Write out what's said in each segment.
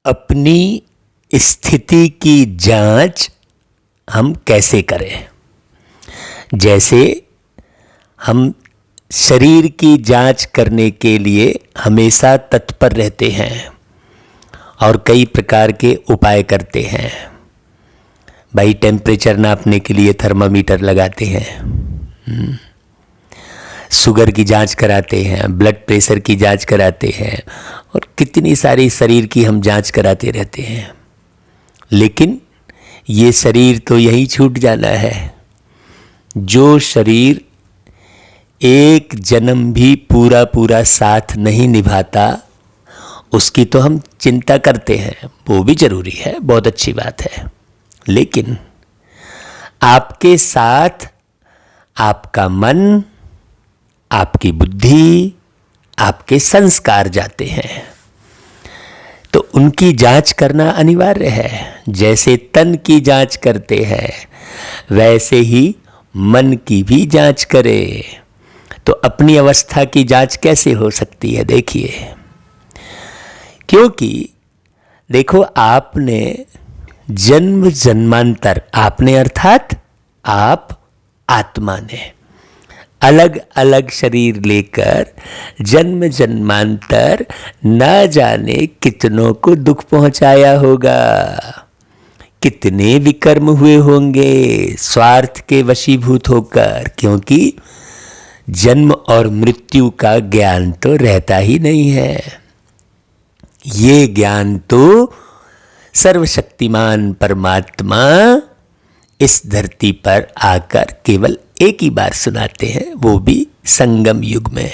अपनी स्थिति की जांच हम कैसे करें। जैसे हम शरीर की जांच करने के लिए हमेशा तत्पर रहते हैं और कई प्रकार के उपाय करते हैं। भाई टेम्परेचर नापने के लिए थर्मामीटर लगाते हैं, शुगर की जांच कराते हैं, ब्लड प्रेशर की जांच कराते हैं और कितनी सारी शरीर की हम जांच कराते रहते हैं। लेकिन ये शरीर तो यहीं छूट जाना है। जो शरीर एक जन्म भी पूरा पूरा साथ नहीं निभाता उसकी तो हम चिंता करते हैं, वो भी जरूरी है, बहुत अच्छी बात है। लेकिन आपके साथ आपका मन, आपकी बुद्धि, आपके संस्कार जाते हैं, तो उनकी जांच करना अनिवार्य है। जैसे तन की जांच करते हैं वैसे ही मन की भी जांच करें। तो अपनी अवस्था की जांच कैसे हो सकती है, देखिए। क्योंकि देखो, आपने जन्म जन्मांतर, आपने अर्थात आप आत्मा ने अलग अलग शरीर लेकर जन्म जन्मांतर न जाने कितनों को दुख पहुंचाया होगा, कितने विकर्म हुए होंगे स्वार्थ के वशीभूत होकर। क्योंकि जन्म और मृत्यु का ज्ञान तो रहता ही नहीं है। ये ज्ञान तो सर्वशक्तिमान परमात्मा इस धरती पर आकर केवल एक ही बार सुनाते हैं, वो भी संगम युग में,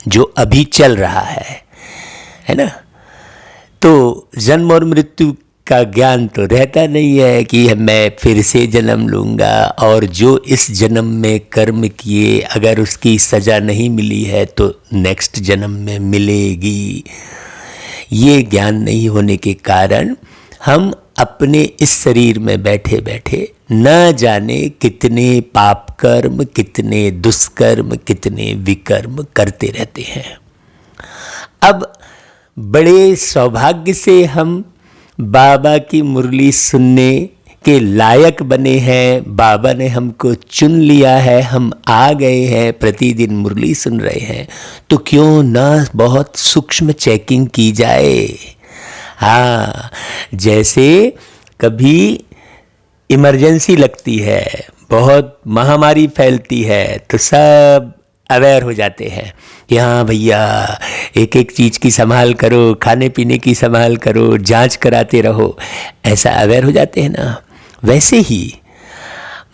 जो अभी चल रहा है ना। तो जन्म और मृत्यु का ज्ञान तो रहता नहीं है कि मैं फिर से जन्म लूँगा, और जो इस जन्म में कर्म किए अगर उसकी सज़ा नहीं मिली है तो नेक्स्ट जन्म में मिलेगी। ये ज्ञान नहीं होने के कारण हम अपने इस शरीर में बैठे बैठे न जाने कितने पाप कर्म, कितने दुष्कर्म, कितने विकर्म करते रहते हैं। अब बड़े सौभाग्य से हम बाबा की मुरली सुनने के लायक बने हैं, बाबा ने हमको चुन लिया है, हम आ गए हैं, प्रतिदिन मुरली सुन रहे हैं, तो क्यों ना बहुत सूक्ष्म चेकिंग की जाए। हाँ, जैसे कभी इमरजेंसी लगती है, बहुत महामारी फैलती है, तो सब अवेयर हो जाते हैं कि हाँ भैया एक एक चीज़ की संभाल करो, खाने पीने की संभाल करो, जांच कराते रहो, ऐसा अवेयर हो जाते हैं ना। वैसे ही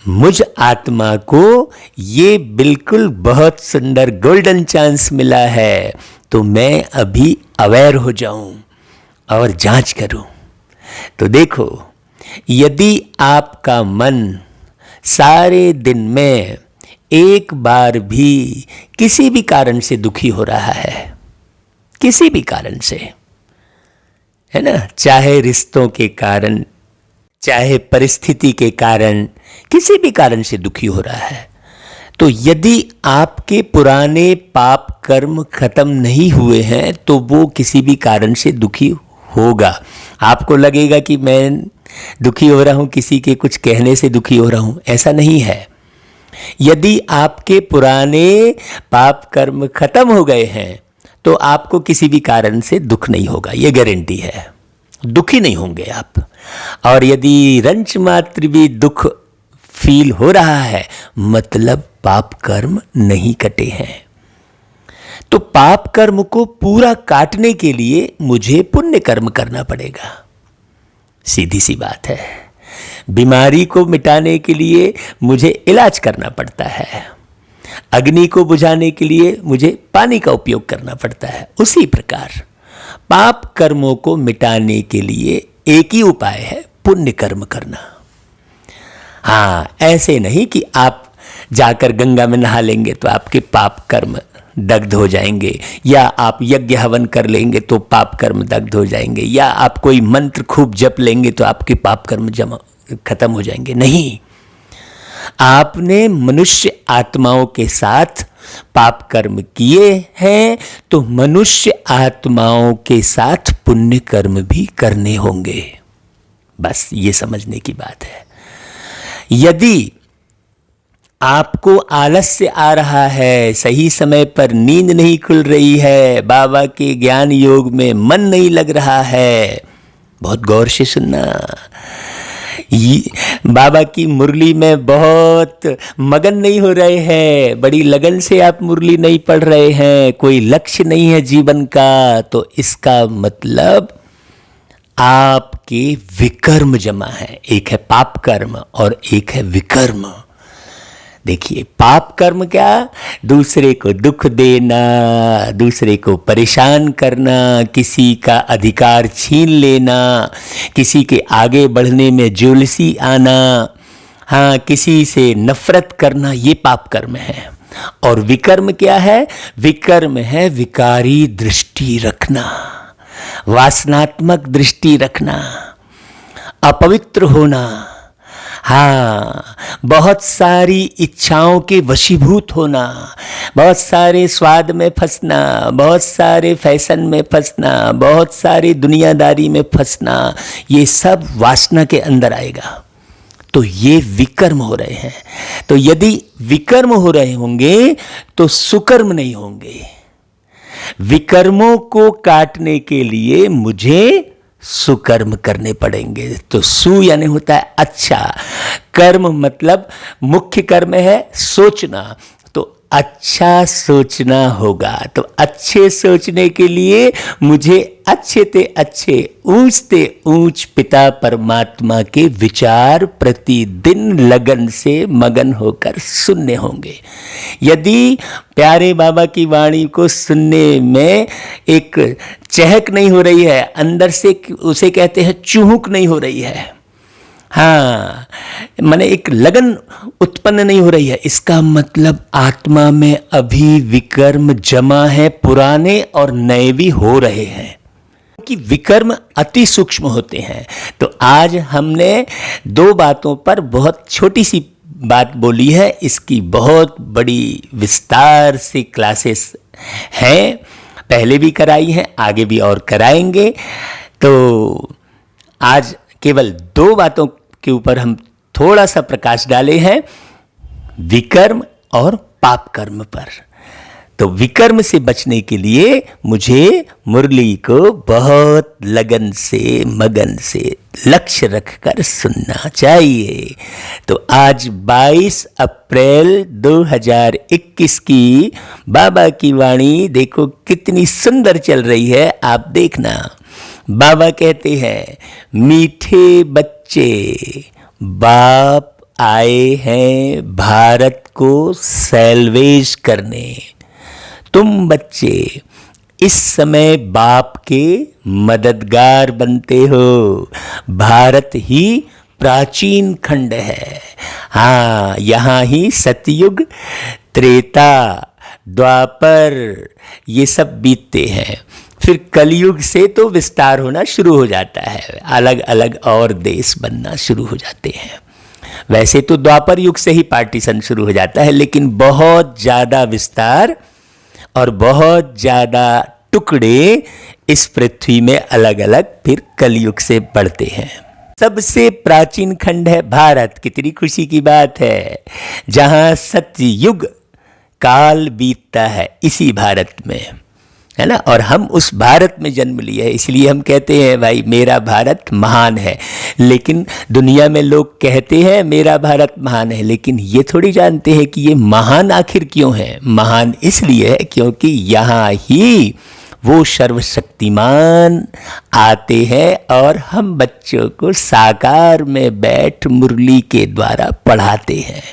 मुझ आत्मा को ये बिल्कुल बहुत सुंदर गोल्डन चांस मिला है, तो मैं अभी अवेयर हो जाऊं और जांच करूं। तो देखो, यदि आपका मन सारे दिन में एक बार भी किसी भी कारण से दुखी हो रहा है, किसी भी कारण से, है ना, चाहे रिश्तों के कारण, चाहे परिस्थिति के कारण, किसी भी कारण से दुखी हो रहा है, तो यदि आपके पुराने पाप कर्म खत्म नहीं हुए हैं तो वो किसी भी कारण से दुखी होगा। आपको लगेगा कि मैं दुखी हो रहा हूं, किसी के कुछ कहने से दुखी हो रहा हूं, ऐसा नहीं है। यदि आपके पुराने पाप कर्म खत्म हो गए हैं तो आपको किसी भी कारण से दुख नहीं होगा, ये गारंटी है, दुखी नहीं होंगे आप। और यदि रंच मात्र भी दुख फील हो रहा है, मतलब पाप कर्म नहीं कटे हैं। तो पाप कर्म को पूरा काटने के लिए मुझे पुण्य कर्म करना पड़ेगा, सीधी सी बात है। बीमारी को मिटाने के लिए मुझे इलाज करना पड़ता है, अग्नि को बुझाने के लिए मुझे पानी का उपयोग करना पड़ता है। उसी प्रकार पाप कर्मों को मिटाने के लिए एक ही उपाय है, पुण्य कर्म करना। हाँ, ऐसे नहीं कि आप जाकर गंगा में नहा लेंगे तो आपके पाप कर्म दग्ध हो जाएंगे, या आप यज्ञ हवन कर लेंगे तो पाप कर्म दग्ध हो जाएंगे, या आप कोई मंत्र खूब जप लेंगे तो आपके पाप कर्म खत्म हो जाएंगे। नहीं, आपने मनुष्य आत्माओं के साथ पाप कर्म किए हैं तो मनुष्य आत्माओं के साथ पुण्य कर्म भी करने होंगे। बस ये समझने की बात है। यदि आपको आलस्य आ रहा है, सही समय पर नींद नहीं खुल रही है, बाबा के ज्ञान योग में मन नहीं लग रहा है, बहुत गौर से सुनना। बाबा की मुरली में बहुत मगन नहीं हो रहे हैं, बड़ी लगन से आप मुरली नहीं पढ़ रहे हैं, कोई लक्ष्य नहीं है जीवन का, तो इसका मतलब आपके विकर्म जमा है। एक है पाप कर्म और एक है विकर्म। देखिए, पाप कर्म क्या? दूसरे को दुख देना, दूसरे को परेशान करना, किसी का अधिकार छीन लेना, किसी के आगे बढ़ने में जुलसी आना, हाँ, किसी से नफरत करना, ये पाप कर्म है। और विकर्म क्या है? विकर्म है विकारी दृष्टि रखना, वासनात्मक दृष्टि रखना, अपवित्र होना, हाँ, बहुत सारी इच्छाओं के वशीभूत होना, बहुत सारे स्वाद में फंसना, बहुत सारे फैशन में फंसना, बहुत सारी दुनियादारी में फंसना, ये सब वासना के अंदर आएगा। तो ये विकर्म हो रहे हैं। तो यदि विकर्म हो रहे होंगे तो सुकर्म नहीं होंगे। विकर्मों को काटने के लिए मुझे सुकर्म करने पड़ेंगे। तो सु यानी होता है अच्छा, कर्म मतलब मुख्य कर्म है सोचना, तो अच्छा सोचना होगा। तो अच्छे सोचने के लिए मुझे अच्छे ते अच्छे, ऊंच ते ऊंच पिता परमात्मा के विचार प्रतिदिन लगन से मगन होकर सुनने होंगे। यदि प्यारे बाबा की वाणी को सुनने में एक चहक नहीं हो रही है, अंदर से उसे कहते हैं चूहुक नहीं हो रही है, हाँ, माने एक लगन उत्पन्न नहीं हो रही है, इसका मतलब आत्मा में अभी विकर्म जमा है, पुराने और नए भी हो रहे हैं, कि विकर्म अति सूक्ष्म होते हैं। तो आज हमने दो बातों पर बहुत छोटी सी बात बोली है, इसकी बहुत बड़ी विस्तार से क्लासेस हैं, पहले भी कराई हैं, आगे भी और कराएंगे। तो आज केवल दो बातों के ऊपर हम थोड़ा सा प्रकाश डाले हैं, विकर्म और पाप कर्म पर। तो विकर्म से बचने के लिए मुझे मुरली को बहुत लगन से मगन से लक्ष्य रखकर सुनना चाहिए। तो आज 22 अप्रैल 2021 की बाबा की वाणी देखो कितनी सुंदर चल रही है, आप देखना। बाबा कहते हैं, मीठे बच्चे, बाप आए हैं भारत को सैल्वेज करने। तुम बच्चे इस समय बाप के मददगार बनते हो। भारत ही प्राचीन खंड है, हाँ, यहाँ ही सतयुग, त्रेता, द्वापर ये सब बीतते हैं। फिर कलयुग से तो विस्तार होना शुरू हो जाता है, अलग अलग और देश बनना शुरू हो जाते हैं। वैसे तो द्वापर युग से ही पार्टीशन शुरू हो जाता है, लेकिन बहुत ज़्यादा विस्तार और बहुत ज़्यादा टुकड़े इस पृथ्वी में अलग अलग फिर कलयुग से बढ़ते हैं। सबसे प्राचीन खंड है भारत। कितनी खुशी की बात है, जहाँ सतयुग काल बीतता है इसी भारत में, है ना। और हम उस भारत में जन्म लिए हैं, इसलिए हम कहते हैं भाई मेरा भारत महान है। लेकिन दुनिया में लोग कहते हैं मेरा भारत महान है, लेकिन ये थोड़ी जानते हैं कि ये महान आखिर क्यों है। महान इसलिए है क्योंकि यहाँ ही वो सर्वशक्तिमान आते हैं और हम बच्चों को साकार में बैठ मुरली के द्वारा पढ़ाते हैं।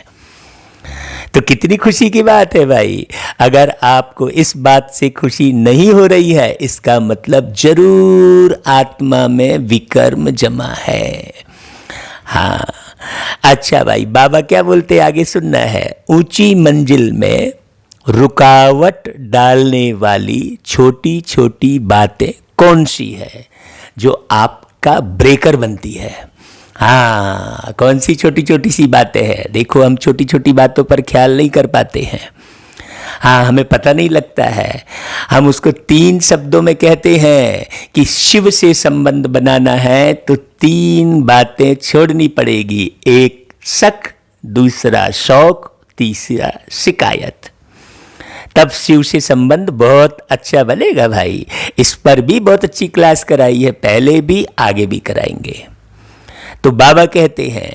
तो कितनी खुशी की बात है भाई। अगर आपको इस बात से खुशी नहीं हो रही है, इसका मतलब जरूर आत्मा में विकर्म जमा है। हाँ, अच्छा भाई, बाबा क्या बोलते आगे सुनना है। ऊंची मंजिल में रुकावट डालने वाली छोटी छोटी बातें कौन सी है जो आपका ब्रेकर बनती है। हाँ, कौन सी छोटी छोटी सी बातें हैं। देखो, हम छोटी छोटी बातों पर ख्याल नहीं कर पाते हैं। हाँ, हमें पता नहीं लगता है। हम उसको 3 शब्दों में कहते हैं कि शिव से संबंध बनाना है तो 3 बातें छोड़नी पड़ेगी। एक शक, दूसरा शौक, तीसरा शिकायत। तब शिव से संबंध बहुत अच्छा बनेगा भाई। इस पर भी बहुत अच्छी क्लास कराई है, पहले भी आगे भी कराएंगे। तो बाबा कहते हैं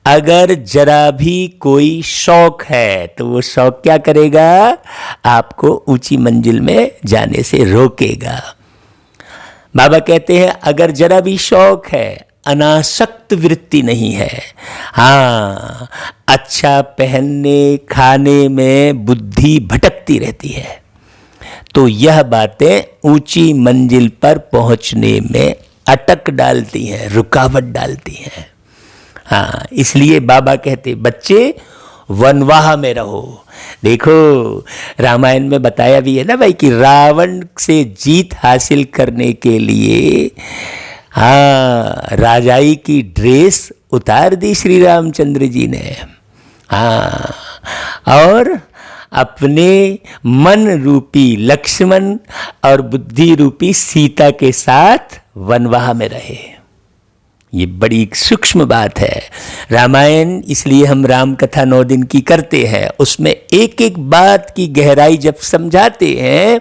अगर जरा भी कोई शौक है तो वो शौक क्या करेगा? आपको ऊंची मंजिल में जाने से रोकेगा। बाबा कहते हैं अगर जरा भी शौक है, अनासक्त वृत्ति नहीं है, हाँ, अच्छा पहनने खाने में बुद्धि भटकती रहती है, तो यह बातें ऊंची मंजिल पर पहुंचने में अटक डालती हैं, रुकावट डालती हैं। हाँ, इसलिए बाबा कहते बच्चे वनवाह में रहो। देखो रामायण में बताया भी है ना भाई कि रावण से जीत हासिल करने के लिए हाँ राजाई की ड्रेस उतार दी श्री रामचंद्र जी ने। हाँ, और अपने मन रूपी लक्ष्मण और बुद्धि रूपी सीता के साथ वनवाह में रहे। ये बड़ी सूक्ष्म बात है। रामायण इसलिए हम राम कथा 9 दिन की करते हैं, उसमें एक एक बात की गहराई जब समझाते हैं,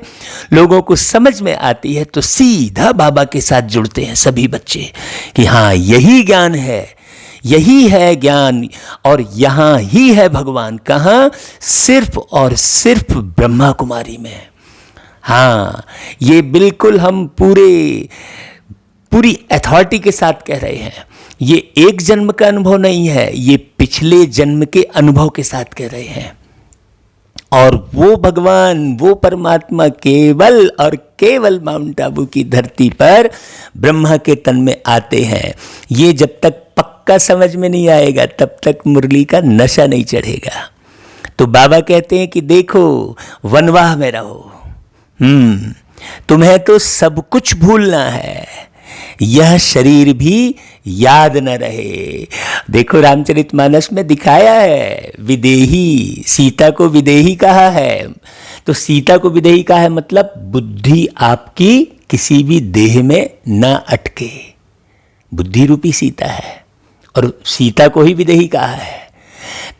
लोगों को समझ में आती है, तो सीधा बाबा के साथ जुड़ते हैं सभी बच्चे कि हाँ यही ज्ञान है, यही है ज्ञान, और यहाँ ही है भगवान। कहाँ? सिर्फ और सिर्फ ब्रह्मा कुमारी में। हाँ, ये बिल्कुल हम पूरी अथॉरिटी के साथ कह रहे हैं। ये एक जन्म का अनुभव नहीं है, ये पिछले जन्म के अनुभव के साथ कह रहे हैं। और वो भगवान, वो परमात्मा केवल और केवल माउंट आबू की धरती पर ब्रह्मा के तन में आते हैं। ये जब तक पक्का समझ में नहीं आएगा तब तक मुरली का नशा नहीं चढ़ेगा। तो बाबा कहते हैं कि देखो वनवाह में रहो, तुम्हें तो सब कुछ भूलना है, यह शरीर भी याद न रहे। देखो रामचरितमानस में दिखाया है, विदेही, सीता को विदेही कहा है। तो सीता को विदेही कहा है मतलब बुद्धि आपकी किसी भी देह में न अटके, बुद्धि रूपी सीता है, और सीता को ही विदेही कहा है।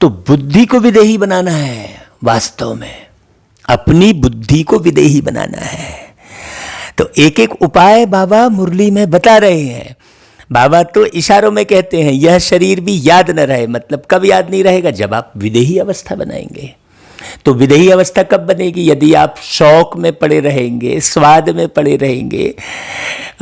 तो बुद्धि को विदेही बनाना है, वास्तव में अपनी बुद्धि को विदेही बनाना है। तो एक एक उपाय बाबा मुरली में बता रहे हैं। बाबा तो इशारों में कहते हैं यह शरीर भी याद न रहे, मतलब कब याद नहीं रहेगा? जब आप विदेही अवस्था बनाएंगे। तो विदेही अवस्था कब बनेगी? यदि आप शौक में पड़े रहेंगे, स्वाद में पड़े रहेंगे,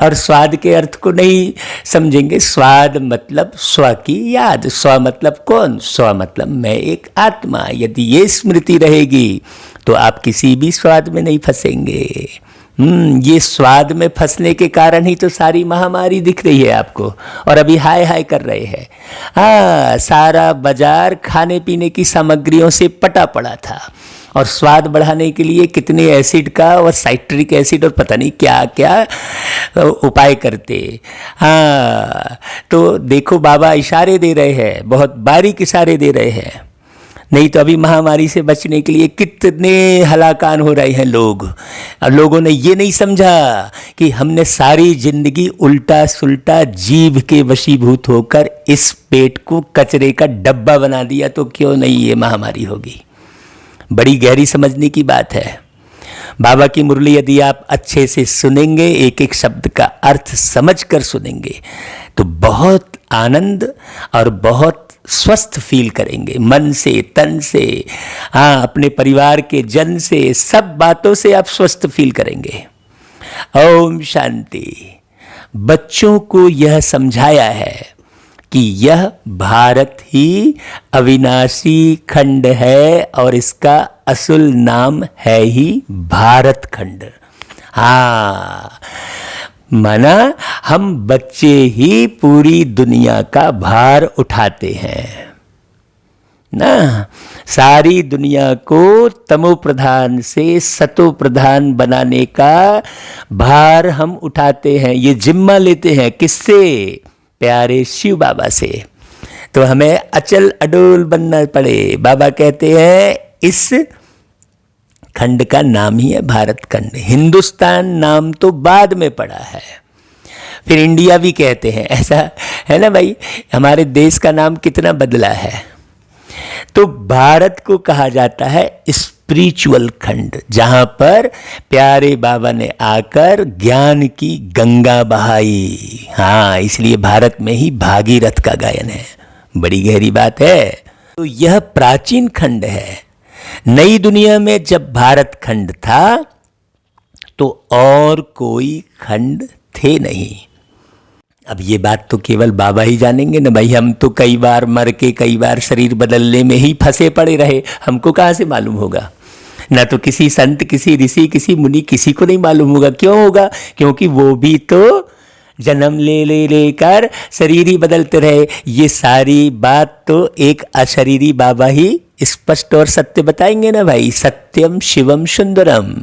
और स्वाद के अर्थ को नहीं समझेंगे। स्वाद मतलब स्व की याद, स्व मतलब कौन? स्व मतलब मैं एक आत्मा। यदि ये स्मृति रहेगी तो आप किसी भी स्वाद में नहीं फंसेंगे। ये स्वाद में फंसने के कारण ही तो सारी महामारी दिख रही है आपको, और अभी हाय हाय कर रहे हैं। हाँ, सारा बाजार खाने पीने की सामग्रियों से पटा पड़ा था, और स्वाद बढ़ाने के लिए कितने एसिड का और साइट्रिक एसिड और पता नहीं क्या क्या उपाय करते। हाँ, तो देखो बाबा इशारे दे रहे हैं, बहुत बारीक इशारे दे रहे हैं। नहीं तो अभी महामारी से बचने के लिए कितने हलाकान हो रहे हैं लोग। और लोगों ने ये नहीं समझा कि हमने सारी जिंदगी उल्टा सुल्टा जीभ के वशीभूत होकर इस पेट को कचरे का डब्बा बना दिया, तो क्यों नहीं ये महामारी होगी। बड़ी गहरी समझने की बात है। बाबा की मुरली यदि आप अच्छे से सुनेंगे, एक एक शब्द का अर्थ समझकर सुनेंगे, तो बहुत आनंद और बहुत स्वस्थ फील करेंगे, मन से, तन से, हाँ, अपने परिवार के जन से, सब बातों से आप स्वस्थ फील करेंगे। ओम शांति। बच्चों को यह समझाया है कि यह भारत ही अविनाशी खंड है, और इसका असुल नाम है ही भारत खंड। हाँ, माना हम बच्चे ही पूरी दुनिया का भार उठाते हैं ना। सारी दुनिया को तमो प्रधान से सतो प्रधान बनाने का भार हम उठाते हैं, ये जिम्मा लेते हैं। किससे? प्यारे शिव बाबा से। तो हमें अचल अडोल बनना पड़े। बाबा कहते हैं इस खंड का नाम ही है भारत खंड। हिंदुस्तान नाम तो बाद में पड़ा है, फिर इंडिया भी कहते हैं, ऐसा है ना भाई। हमारे देश का नाम कितना बदला है। तो भारत को कहा जाता है स्पिरिचुअल खंड, जहां पर प्यारे बाबा ने आकर ज्ञान की गंगा बहाई। हाँ, इसलिए भारत में ही भागीरथ का गायन है। बड़ी गहरी बात है। तो यह प्राचीन खंड है। नई दुनिया में जब भारत खंड था तो और कोई खंड थे नहीं। अब ये बात तो केवल बाबा ही जानेंगे ना भाई। हम तो कई बार मर के कई बार शरीर बदलने में ही फंसे पड़े रहे, हमको कहाँ से मालूम होगा। ना तो किसी संत, किसी ऋषि, किसी मुनि, किसी को नहीं मालूम होगा। क्यों होगा? क्योंकि वो भी तो जन्म लेकर शरीर ही बदलते रहे। ये सारी बात तो एक अशरीरी बाबा ही स्पष्ट और सत्य बताएंगे ना भाई। सत्यम शिवम सुंदरम,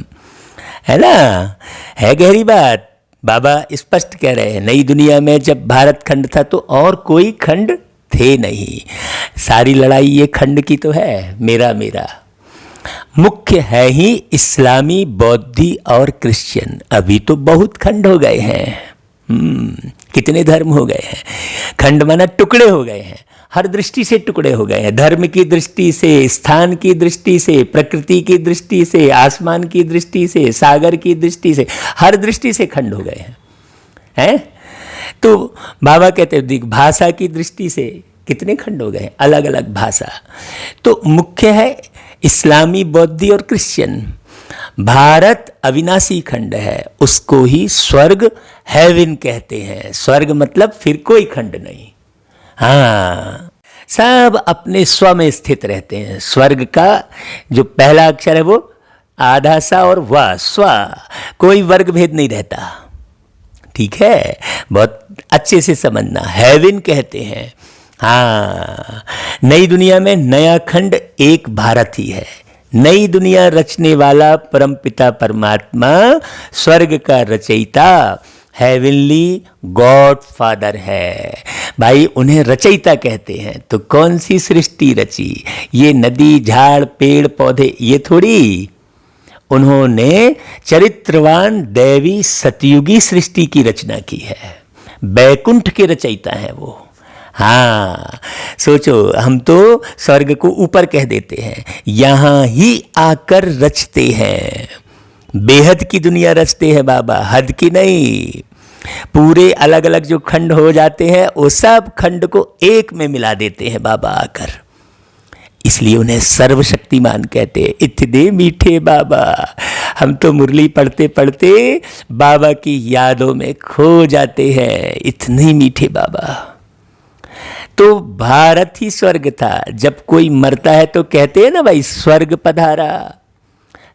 है ना, है गहरी बात। बाबा स्पष्ट कह रहे हैं, नई दुनिया में जब भारत खंड था तो और कोई खंड थे नहीं। सारी लड़ाई ये खंड की तो है, मेरा मेरा। मुख्य है ही इस्लामी, बौद्धि और क्रिश्चियन। अभी तो बहुत खंड हो गए हैं। कितने धर्म हो गए हैं। खंड माना टुकड़े हो गए हैं, हर दृष्टि से टुकड़े हो गए हैं। धर्म की दृष्टि से, स्थान की दृष्टि से, प्रकृति की दृष्टि से, आसमान की दृष्टि से, सागर की दृष्टि से, हर दृष्टि से खंड हो गए हैं। तो बाबा कहते हैं देख, भाषा की दृष्टि से कितने खंड हो गए, अलग अलग भाषा। तो मुख्य है इस्लामी, बौद्धि और क्रिश्चियन। भारत अविनाशी खंड है, उसको ही स्वर्ग, हेवन कहते हैं। स्वर्ग मतलब फिर कोई खंड नहीं। हाँ, सब अपने स्व में स्थित रहते हैं। स्वर्ग का जो पहला अक्षर है वो आधा सा और वा, स्व, कोई वर्ग भेद नहीं रहता। ठीक है, बहुत अच्छे से समझना। हेवन कहते हैं। हाँ, नई दुनिया में नया खंड एक भारत ही है। नई दुनिया रचने वाला परमपिता परमात्मा, स्वर्ग का रचयिता, हेवनली गॉड फादर है भाई। उन्हें रचयिता कहते हैं। तो कौन सी सृष्टि रची? ये नदी, झाड़, पेड़, पौधे, ये थोड़ी। उन्होंने चरित्रवान दैवी सतयुगी सृष्टि की रचना की है। बैकुंठ के रचयिता हैं वो। हाँ, सोचो, हम तो स्वर्ग को ऊपर कह देते हैं, यहां ही आकर रचते हैं। बेहद की दुनिया रचते हैं बाबा, हद की नहीं। पूरे अलग अलग जो खंड हो जाते हैं वो सब खंड को एक में मिला देते हैं बाबा आकर। इसलिए उन्हें सर्वशक्तिमान कहते हैं। इतने मीठे बाबा। हम तो मुरली पढ़ते पढ़ते बाबा की यादों में खो जाते हैं। इतने मीठे बाबा। तो भारत ही स्वर्ग था। जब कोई मरता है तो कहते हैं ना भाई, स्वर्ग पधारा।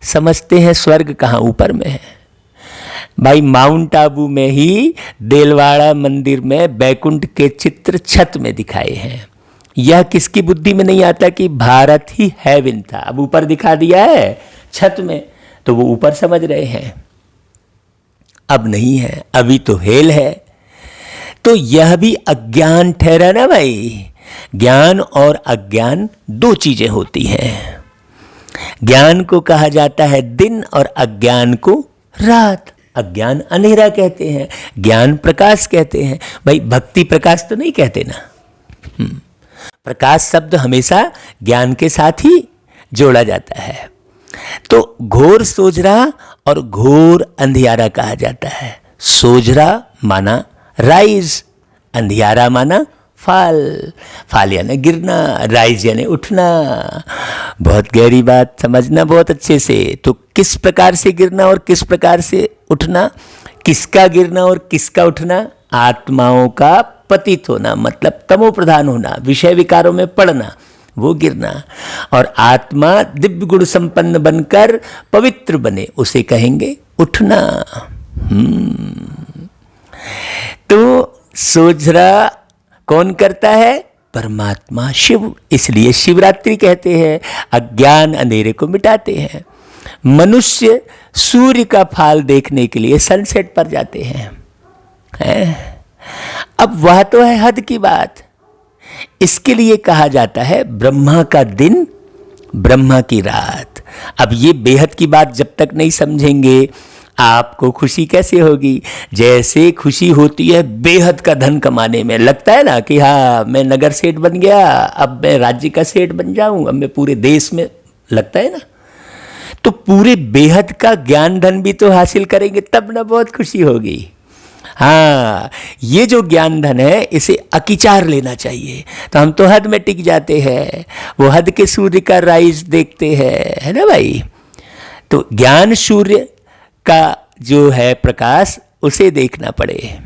समझते हैं स्वर्ग कहाँ? ऊपर में है भाई। माउंट आबू में ही देलवाड़ा मंदिर में बैकुंठ के चित्र छत में दिखाए हैं। यह किसकी बुद्धि में नहीं आता कि भारत ही हेवन था। अब ऊपर दिखा दिया है छत में, तो वो ऊपर समझ रहे हैं। अब नहीं है, अभी तो हेल है। तो यह भी अज्ञान ठहरा ना भाई। ज्ञान और अज्ञान दो चीजें होती हैं। ज्ञान को कहा जाता है दिन और अज्ञान को रात। अज्ञान अंधेरा कहते हैं, ज्ञान प्रकाश कहते हैं। भाई भक्ति प्रकाश तो नहीं कहते ना। प्रकाश शब्द हमेशा ज्ञान के साथ ही जोड़ा जाता है। तो घोर सोजरा और घोर अंधियारा कहा जाता है। सोजरा माना राइज, अंधियारा माना फाल। फाल यानी गिरना, राइज यानी उठना। बहुत गहरी बात, समझना बहुत अच्छे से। तो किस प्रकार से गिरना और किस प्रकार से उठना? किसका गिरना और किसका उठना? आत्माओं का पतित होना, मतलब तमो प्रधान होना, विषय विकारों में पड़ना, वो गिरना। और आत्मा दिव्य गुण संपन्न बनकर पवित्र बने, उसे कहेंगे उठना। तो सोजरा कौन करता है? परमात्मा शिव। इसलिए शिवरात्रि कहते हैं, अज्ञान अंधेरे को मिटाते हैं। मनुष्य सूर्य का फाल देखने के लिए सनसेट पर जाते हैं। अब वह तो है हद की बात। इसके लिए कहा जाता है ब्रह्मा का दिन, ब्रह्मा की रात। अब ये बेहद की बात जब तक नहीं समझेंगे, आपको खुशी कैसे होगी? जैसे खुशी होती है बेहद का धन कमाने में, लगता है ना कि हाँ मैं नगर सेठ बन गया, अब मैं राज्य का सेठ बन जाऊं, अब मैं पूरे देश में, लगता है ना। तो पूरे बेहद का ज्ञान धन भी तो हासिल करेंगे तब ना बहुत खुशी होगी। हाँ, ये जो ज्ञान धन है इसे अकिचार लेना चाहिए। तो हम तो हद में टिक जाते हैं, वो हद के सूर्य का राइज देखते हैं, है ना भाई। तो ज्ञान सूर्य का जो है प्रकाश, उसे देखना पड़े।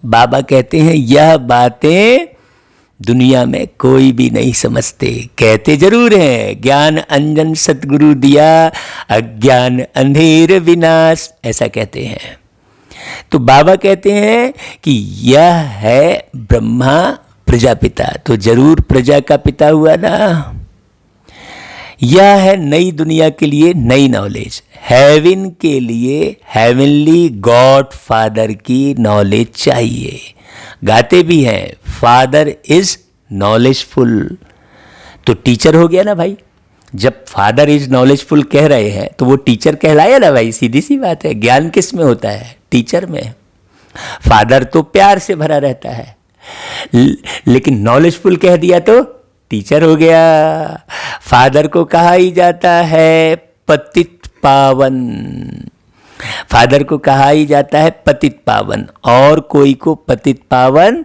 बाबा कहते हैं यह बातें दुनिया में कोई भी नहीं समझते, कहते जरूर हैं ज्ञान अंजन सतगुरु दिया, अज्ञान अंधेर विनाश, ऐसा कहते हैं। तो बाबा कहते हैं कि यह है ब्रह्मा प्रजापिता, तो जरूर प्रजा का पिता हुआ ना। यह है नई दुनिया के लिए नई नॉलेज, हेवन के लिए हेवनली गॉड फादर की नॉलेज चाहिए। गाते भी हैं फादर इज नॉलेजफुल, तो टीचर हो गया ना भाई। जब फादर इज नॉलेजफुल कह रहे हैं तो वो टीचर कहलाया ना भाई, सीधी सी बात है। ज्ञान किस में होता है? टीचर में। फादर तो प्यार से भरा रहता है, लेकिन नॉलेजफुल कह दिया तो टीचर हो गया। फादर को कहा ही जाता है पतित पावन, फादर को कहा ही जाता है पतित पावन, और कोई को पतित पावन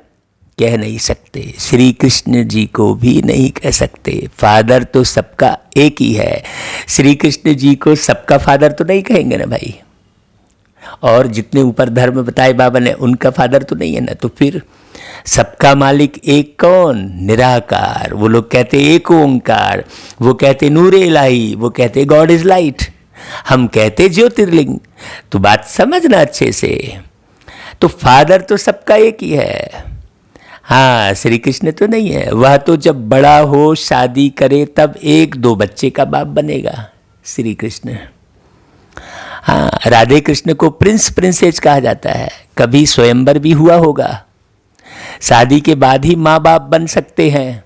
कह नहीं सकते, श्री कृष्ण जी को भी नहीं कह सकते। फादर तो सबका एक ही है, श्री कृष्ण जी को सबका फादर तो नहीं कहेंगे ना भाई। और जितने ऊपर धर्म बताए बाबा ने, उनका फादर तो नहीं है ना। तो फिर सबका मालिक एक कौन? निराकार। वो लोग कहते एक ओंकार, वो कहते नूर इलाही, वो कहते गॉड इज लाइट, हम कहते ज्योतिर्लिंग। तो बात समझना अच्छे से। तो फादर तो सबका एक ही है। हाँ, श्री कृष्ण तो नहीं है, वह तो जब बड़ा हो शादी करे तब एक दो बच्चे का बाप बनेगा श्री कृष्ण। हाँ, राधे कृष्ण को प्रिंस प्रिंसेस कहा जाता है। कभी स्वयंवर भी हुआ होगा, शादी के बाद ही माँ बाप बन सकते हैं।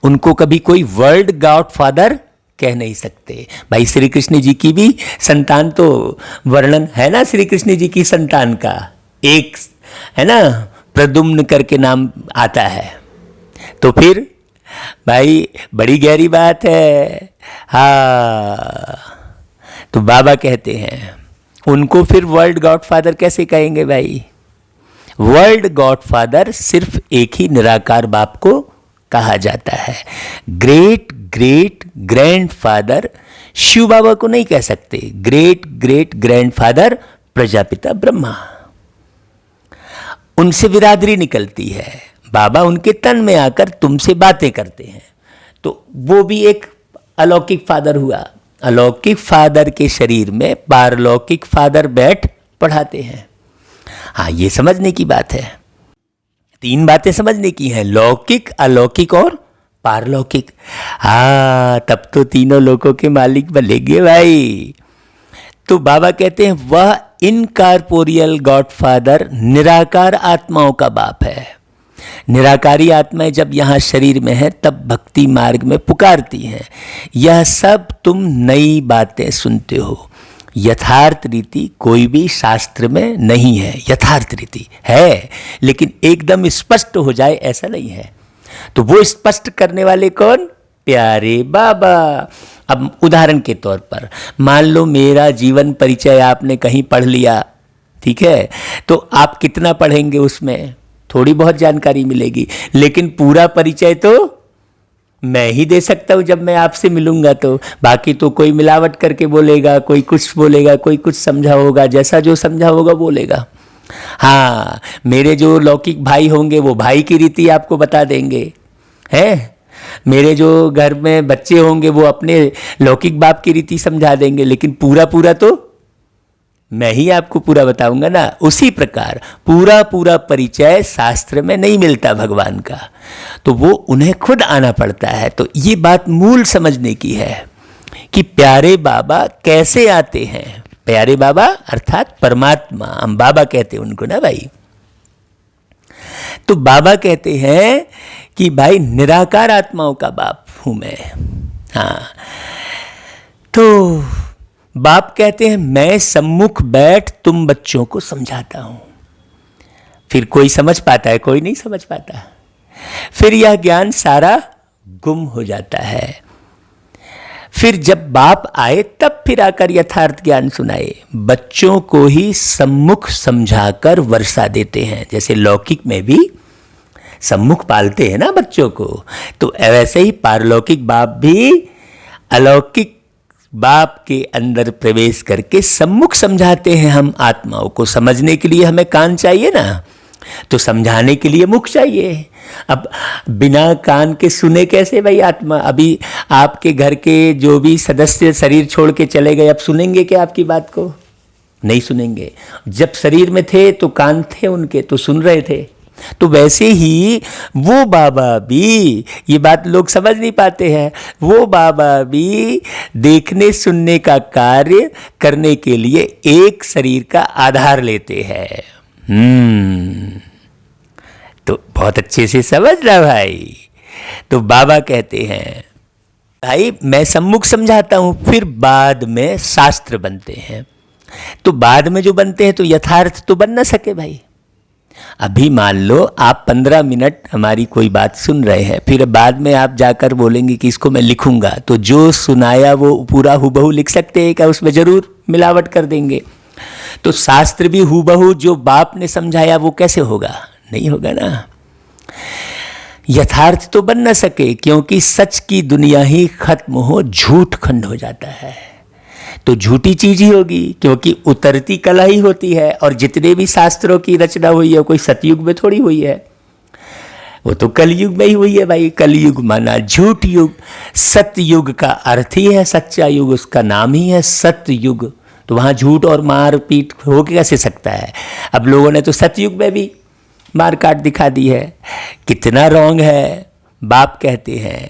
उनको कभी कोई वर्ल्ड गॉड फादर कह नहीं सकते भाई। श्री कृष्ण जी की भी संतान तो वर्णन है ना, श्री कृष्ण जी की संतान का एक है ना, प्रद्युम्न करके नाम आता है। तो फिर भाई बड़ी गहरी बात है। हाँ, तो बाबा कहते हैं उनको फिर वर्ल्ड गॉड फादर कैसे कहेंगे भाई? वर्ल्ड गॉड फादर सिर्फ एक ही निराकार बाप को कहा जाता है। Great great grandfather Shiv Baba को नहीं कह सकते, great great grandfather Prajapita Brahma, उनसे बिरादरी निकलती है। बाबा उनके तन में आकर तुमसे बातें करते हैं, तो वो भी एक अलौकिक फादर हुआ। अलौकिक फादर के शरीर में पारलौकिक फादर बैठ पढ़ाते हैं। हाँ, ये समझने की बात है। तीन बातें समझने की हैं, लौकिक, अलौकिक और पारलौकिक। हाँ, तब तो तीनों लोगों के मालिक बनेंगे भाई। तो बाबा कहते हैं वह इनकॉर्पोरियल गॉड फादर निराकार आत्माओं का बाप है। निराकारी आत्माएं जब यहाँ शरीर में है तब भक्ति मार्ग में पुकारती हैं, यह सब तुम नई बातें सुनते हो। यथार्थ रीति कोई भी शास्त्र में नहीं है। यथार्थ रीति है लेकिन एकदम स्पष्ट हो जाए ऐसा नहीं है। तो वो स्पष्ट करने वाले कौन? प्यारे बाबा। अब उदाहरण के तौर पर मान लो मेरा जीवन परिचय आपने कहीं पढ़ लिया, ठीक है, तो आप कितना पढ़ेंगे? उसमें थोड़ी बहुत जानकारी मिलेगी, लेकिन पूरा परिचय तो मैं ही दे सकता हूं जब मैं आपसे मिलूंगा। तो बाकी तो कोई मिलावट करके बोलेगा, कोई कुछ बोलेगा, कोई कुछ समझा होगा, जैसा जो समझा होगा बोलेगा। हाँ, मेरे जो लौकिक भाई होंगे वो भाई की रीति आपको बता देंगे, हैं? मेरे जो घर में बच्चे होंगे वो अपने लौकिक बाप की रीति समझा देंगे, लेकिन पूरा पूरा तो मैं ही आपको पूरा बताऊंगा ना। उसी प्रकार पूरा पूरा परिचय शास्त्र में नहीं मिलता भगवान का, तो वो उन्हें खुद आना पड़ता है। तो ये बात मूल समझने की है कि प्यारे बाबा कैसे आते हैं। प्यारे बाबा अर्थात परमात्मा, हम बाबा कहते हैं उनको ना भाई। तो बाबा कहते हैं कि भाई निराकार आत्माओं का बाप हूं मैं। हाँ, तो बाप कहते हैं मैं सम्मुख बैठ तुम बच्चों को समझाता हूं। फिर कोई समझ पाता है, कोई नहीं समझ पाता। फिर यह ज्ञान सारा गुम हो जाता है। फिर जब बाप आए तब फिर आकर यथार्थ ज्ञान सुनाए। बच्चों को ही सम्मुख समझाकर वर्षा देते हैं। जैसे लौकिक में भी सम्मुख पालते हैं ना बच्चों को, तो वैसे ही पारलौकिक बाप भी अलौकिक बाप के अंदर प्रवेश करके सम्मुख समझाते हैं। हम आत्माओं को समझने के लिए हमें कान चाहिए ना, तो समझाने के लिए मुख चाहिए। अब बिना कान के सुने कैसे भाई आत्मा? अभी आपके घर के जो भी सदस्य शरीर छोड़ के चले गए, अब सुनेंगे क्या आपकी बात को? नहीं सुनेंगे। जब शरीर में थे तो कान थे उनके, तो सुन रहे थे। तो वैसे ही वो बाबा भी, ये बात लोग समझ नहीं पाते हैं, वो बाबा भी देखने सुनने का कार्य करने के लिए एक शरीर का आधार लेते हैं। तो बहुत अच्छे से समझ रहा भाई। तो बाबा कहते हैं भाई मैं सम्मुख समझाता हूं, फिर बाद में शास्त्र बनते हैं। तो बाद में जो बनते हैं तो यथार्थ तो बन ना सके भाई। अभी मान लो आप 15 मिनट हमारी कोई बात सुन रहे हैं, फिर बाद में आप जाकर बोलेंगे कि इसको मैं लिखूंगा, तो जो सुनाया वो पूरा हूबहू लिख सकते हैं क्या? उसमें जरूर मिलावट कर देंगे। तो शास्त्र भी हूबहू जो बाप ने समझाया वो कैसे होगा? नहीं होगा ना। यथार्थ तो बन न सके, क्योंकि सच की दुनिया ही खत्म हो, झूठ खंड हो जाता है। तो झूठी चीज ही होगी, क्योंकि उतरती कला ही होती है। और जितने भी शास्त्रों की रचना हुई है कोई सतयुग में थोड़ी हुई है, वो तो कलयुग में ही हुई है भाई। कलयुग माना झूठ युग। सतयुग का अर्थ ही है सच्चा युग, उसका नाम ही है सतयुग। तो वहां झूठ और मार पीट हो कैसे सकता है? अब लोगों ने तो सतयुग में भी मार काट दिखा दी है। कितना रॉन्ग है। बाप कहते हैं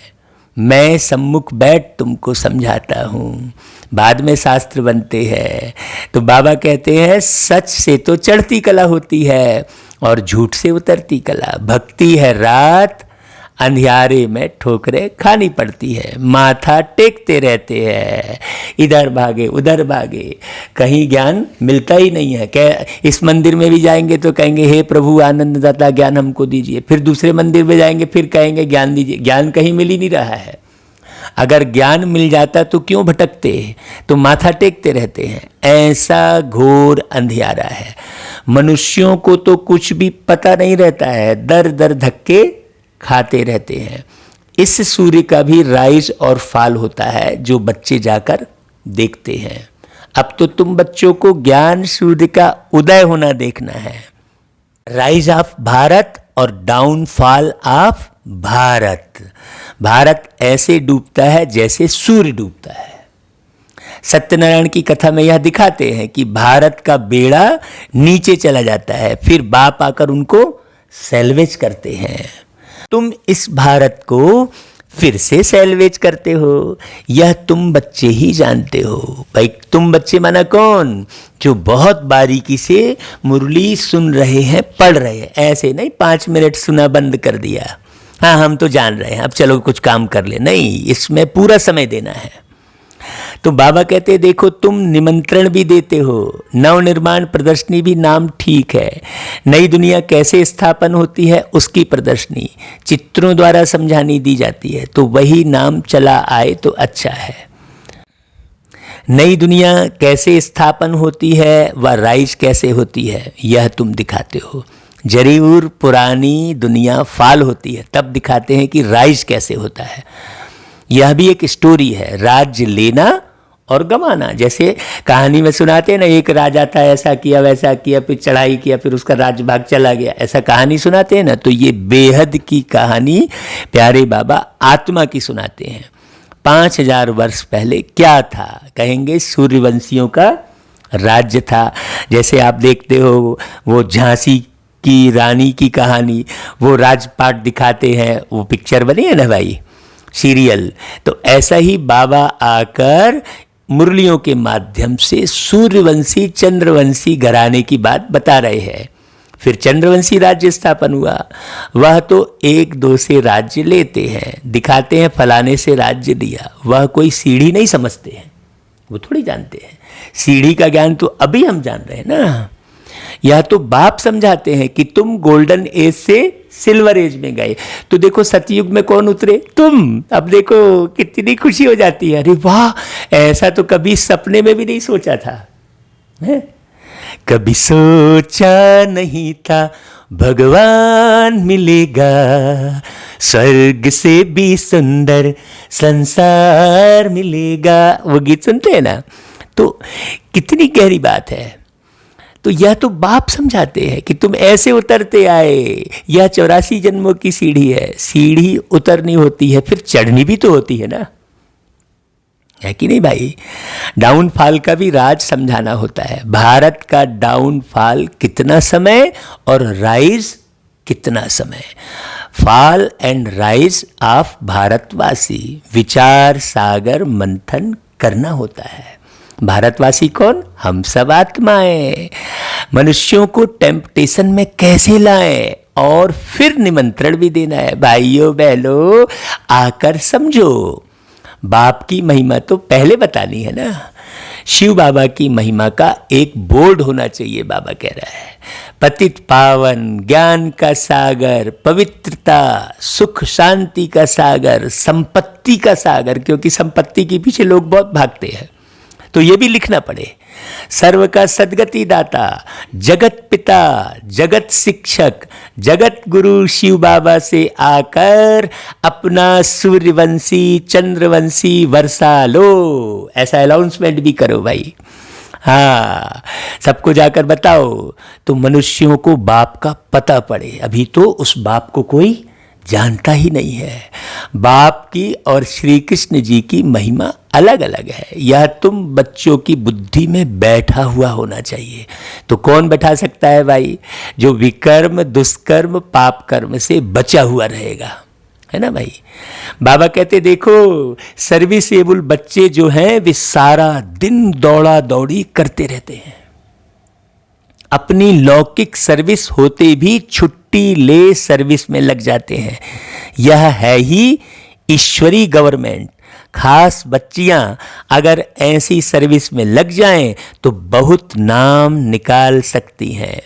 मैं सम्मुख बैठ तुमको समझाता हूँ, बाद में शास्त्र बनते हैं। तो बाबा कहते हैं सच से तो चढ़ती कला होती है और झूठ से उतरती कला। भक्ति है रात, अंधियारे में ठोकरें खानी पड़ती है। माथा टेकते रहते हैं, इधर भागे उधर भागे, कहीं ज्ञान मिलता ही नहीं है। इस मंदिर में भी जाएंगे तो कहेंगे हे प्रभु आनंददाता ज्ञान हमको दीजिए, फिर दूसरे मंदिर में जाएंगे फिर कहेंगे ज्ञान दीजिए। ज्ञान कहीं मिल ही नहीं रहा है। अगर ज्ञान मिल जाता तो क्यों भटकते? तो माथा टेकते रहते हैं। ऐसा घोर अंधियारा है। मनुष्यों को तो कुछ भी पता नहीं रहता है, दर दर धक्के खाते रहते हैं। इस सूर्य का भी राइज और फॉल होता है जो बच्चे जाकर देखते हैं। अब तो तुम बच्चों को ज्ञान सूर्य का उदय होना देखना है। राइज ऑफ भारत और डाउनफॉल ऑफ भारत। भारत ऐसे डूबता है जैसे सूर्य डूबता है। सत्यनारायण की कथा में यह दिखाते हैं कि भारत का बेड़ा नीचे चला जाता है, फिर बाप आकर उनको सैल्वेज करते हैं। तुम इस भारत को फिर से सैल्वेज करते हो, यह तुम बच्चे ही जानते हो। भाई तुम बच्चे माना कौन? जो बहुत बारीकी से मुरली सुन रहे हैं, पढ़ रहे हैं। ऐसे नहीं 5 मिनट सुना बंद कर दिया, हाँ हम तो जान रहे हैं अब चलो कुछ काम कर ले। नहीं, इसमें पूरा समय देना है। तो बाबा कहते देखो तुम निमंत्रण भी देते हो, नवनिर्माण प्रदर्शनी भी नाम ठीक है। नई दुनिया कैसे स्थापन होती है उसकी प्रदर्शनी चित्रों द्वारा समझानी दी जाती है, तो वही नाम चला आए तो अच्छा है। नई दुनिया कैसे स्थापन होती है व राइज कैसे होती है यह तुम दिखाते हो। जरूर पुरानी दुनिया फाल होती है, तब दिखाते हैं कि राइज कैसे होता है। यह भी एक स्टोरी है, राज्य लेना और गंवाना। जैसे कहानी में सुनाते हैं ना, एक राजा था ऐसा किया वैसा किया, फिर चढ़ाई किया, फिर उसका राज्य भाग चला गया, ऐसा कहानी सुनाते हैं ना। तो ये बेहद की कहानी प्यारे बाबा आत्मा की सुनाते हैं। 5000 वर्ष पहले क्या था? कहेंगे सूर्यवंशियों का राज्य था। जैसे आप देखते हो वो झांसी की रानी की कहानी, वो राजपाट दिखाते हैं, वो पिक्चर बनी है ना भाई, सीरियल। तो ऐसा ही बाबा आकर मुरलियों के माध्यम से सूर्यवंशी चंद्रवंशी घराने की बात बता रहे हैं। फिर चंद्रवंशी राज्य स्थापन हुआ। वह तो एक दो से राज्य लेते हैं, दिखाते हैं फलाने से राज्य लिया, वह कोई सीढ़ी नहीं समझते हैं, वो थोड़ी जानते हैं। सीढ़ी का ज्ञान तो अभी हम जान रहे हैं ना। यह तो बाप समझाते हैं कि तुम गोल्डन एज से सिल्वर एज में गए। तो देखो सतयुग में कौन उतरे? तुम। अब देखो कितनी खुशी हो जाती है, अरे वाह, ऐसा तो कभी सपने में भी नहीं सोचा था, है? कभी सोचा नहीं था भगवान मिलेगा, स्वर्ग से भी सुंदर संसार मिलेगा। वो गीत सुनते हैं ना, तो कितनी गहरी बात है। तो यह तो बाप समझाते हैं कि तुम ऐसे उतरते आए, यह 84 जन्मों की सीढ़ी है। सीढ़ी उतरनी होती है, फिर चढ़नी भी तो होती है ना, है कि नहीं भाई? डाउनफॉल का भी राज समझाना होता है। भारत का डाउनफॉल कितना समय और राइज कितना समय, फॉल एंड राइज ऑफ भारतवासी, विचार सागर मंथन करना होता है। भारतवासी कौन? हम सब आत्माएं। मनुष्यों को टेम्पटेशन में कैसे लाएं, और फिर निमंत्रण भी देना है, भाइयों बहनों आकर समझो। बाप की महिमा तो पहले बतानी है ना। शिव बाबा की महिमा का एक बोर्ड होना चाहिए, बाबा कह रहा है। पतित पावन, ज्ञान का सागर, पवित्रता, सुख शांति का सागर, संपत्ति का सागर, क्योंकि संपत्ति के पीछे लोग बहुत भागते हैं, तो ये भी लिखना पड़े। सर्व का सद्गति दाता, जगत पिता, जगत शिक्षक, जगत गुरु शिव बाबा से आकर अपना सूर्यवंशी चंद्रवंशी वर्षा लो। ऐसा अनाउंसमेंट भी करो भाई, हाँ, सबको जाकर बताओ, तो मनुष्यों को बाप का पता पड़े। अभी तो उस बाप को कोई जानता ही नहीं है। बाप की और श्री कृष्ण जी की महिमा अलग अलग है। यह तुम बच्चों की बुद्धि में बैठा हुआ होना चाहिए। तो कौन बैठा सकता है भाई? जो विकर्म, दुष्कर्म, पाप कर्म से बचा हुआ रहेगा, है ना भाई? बाबा कहते देखो, सर्विसेबल बच्चे जो हैं वे सारा दिन दौड़ा दौड़ी करते रहते हैं, अपनी लौकिक सर्विस होते भी छुट्टी ले सर्विस में लग जाते हैं। यह है ही ईश्वरी गवर्नमेंट। खास बच्चियां अगर ऐसी सर्विस में लग जाएं तो बहुत नाम निकाल सकती हैं।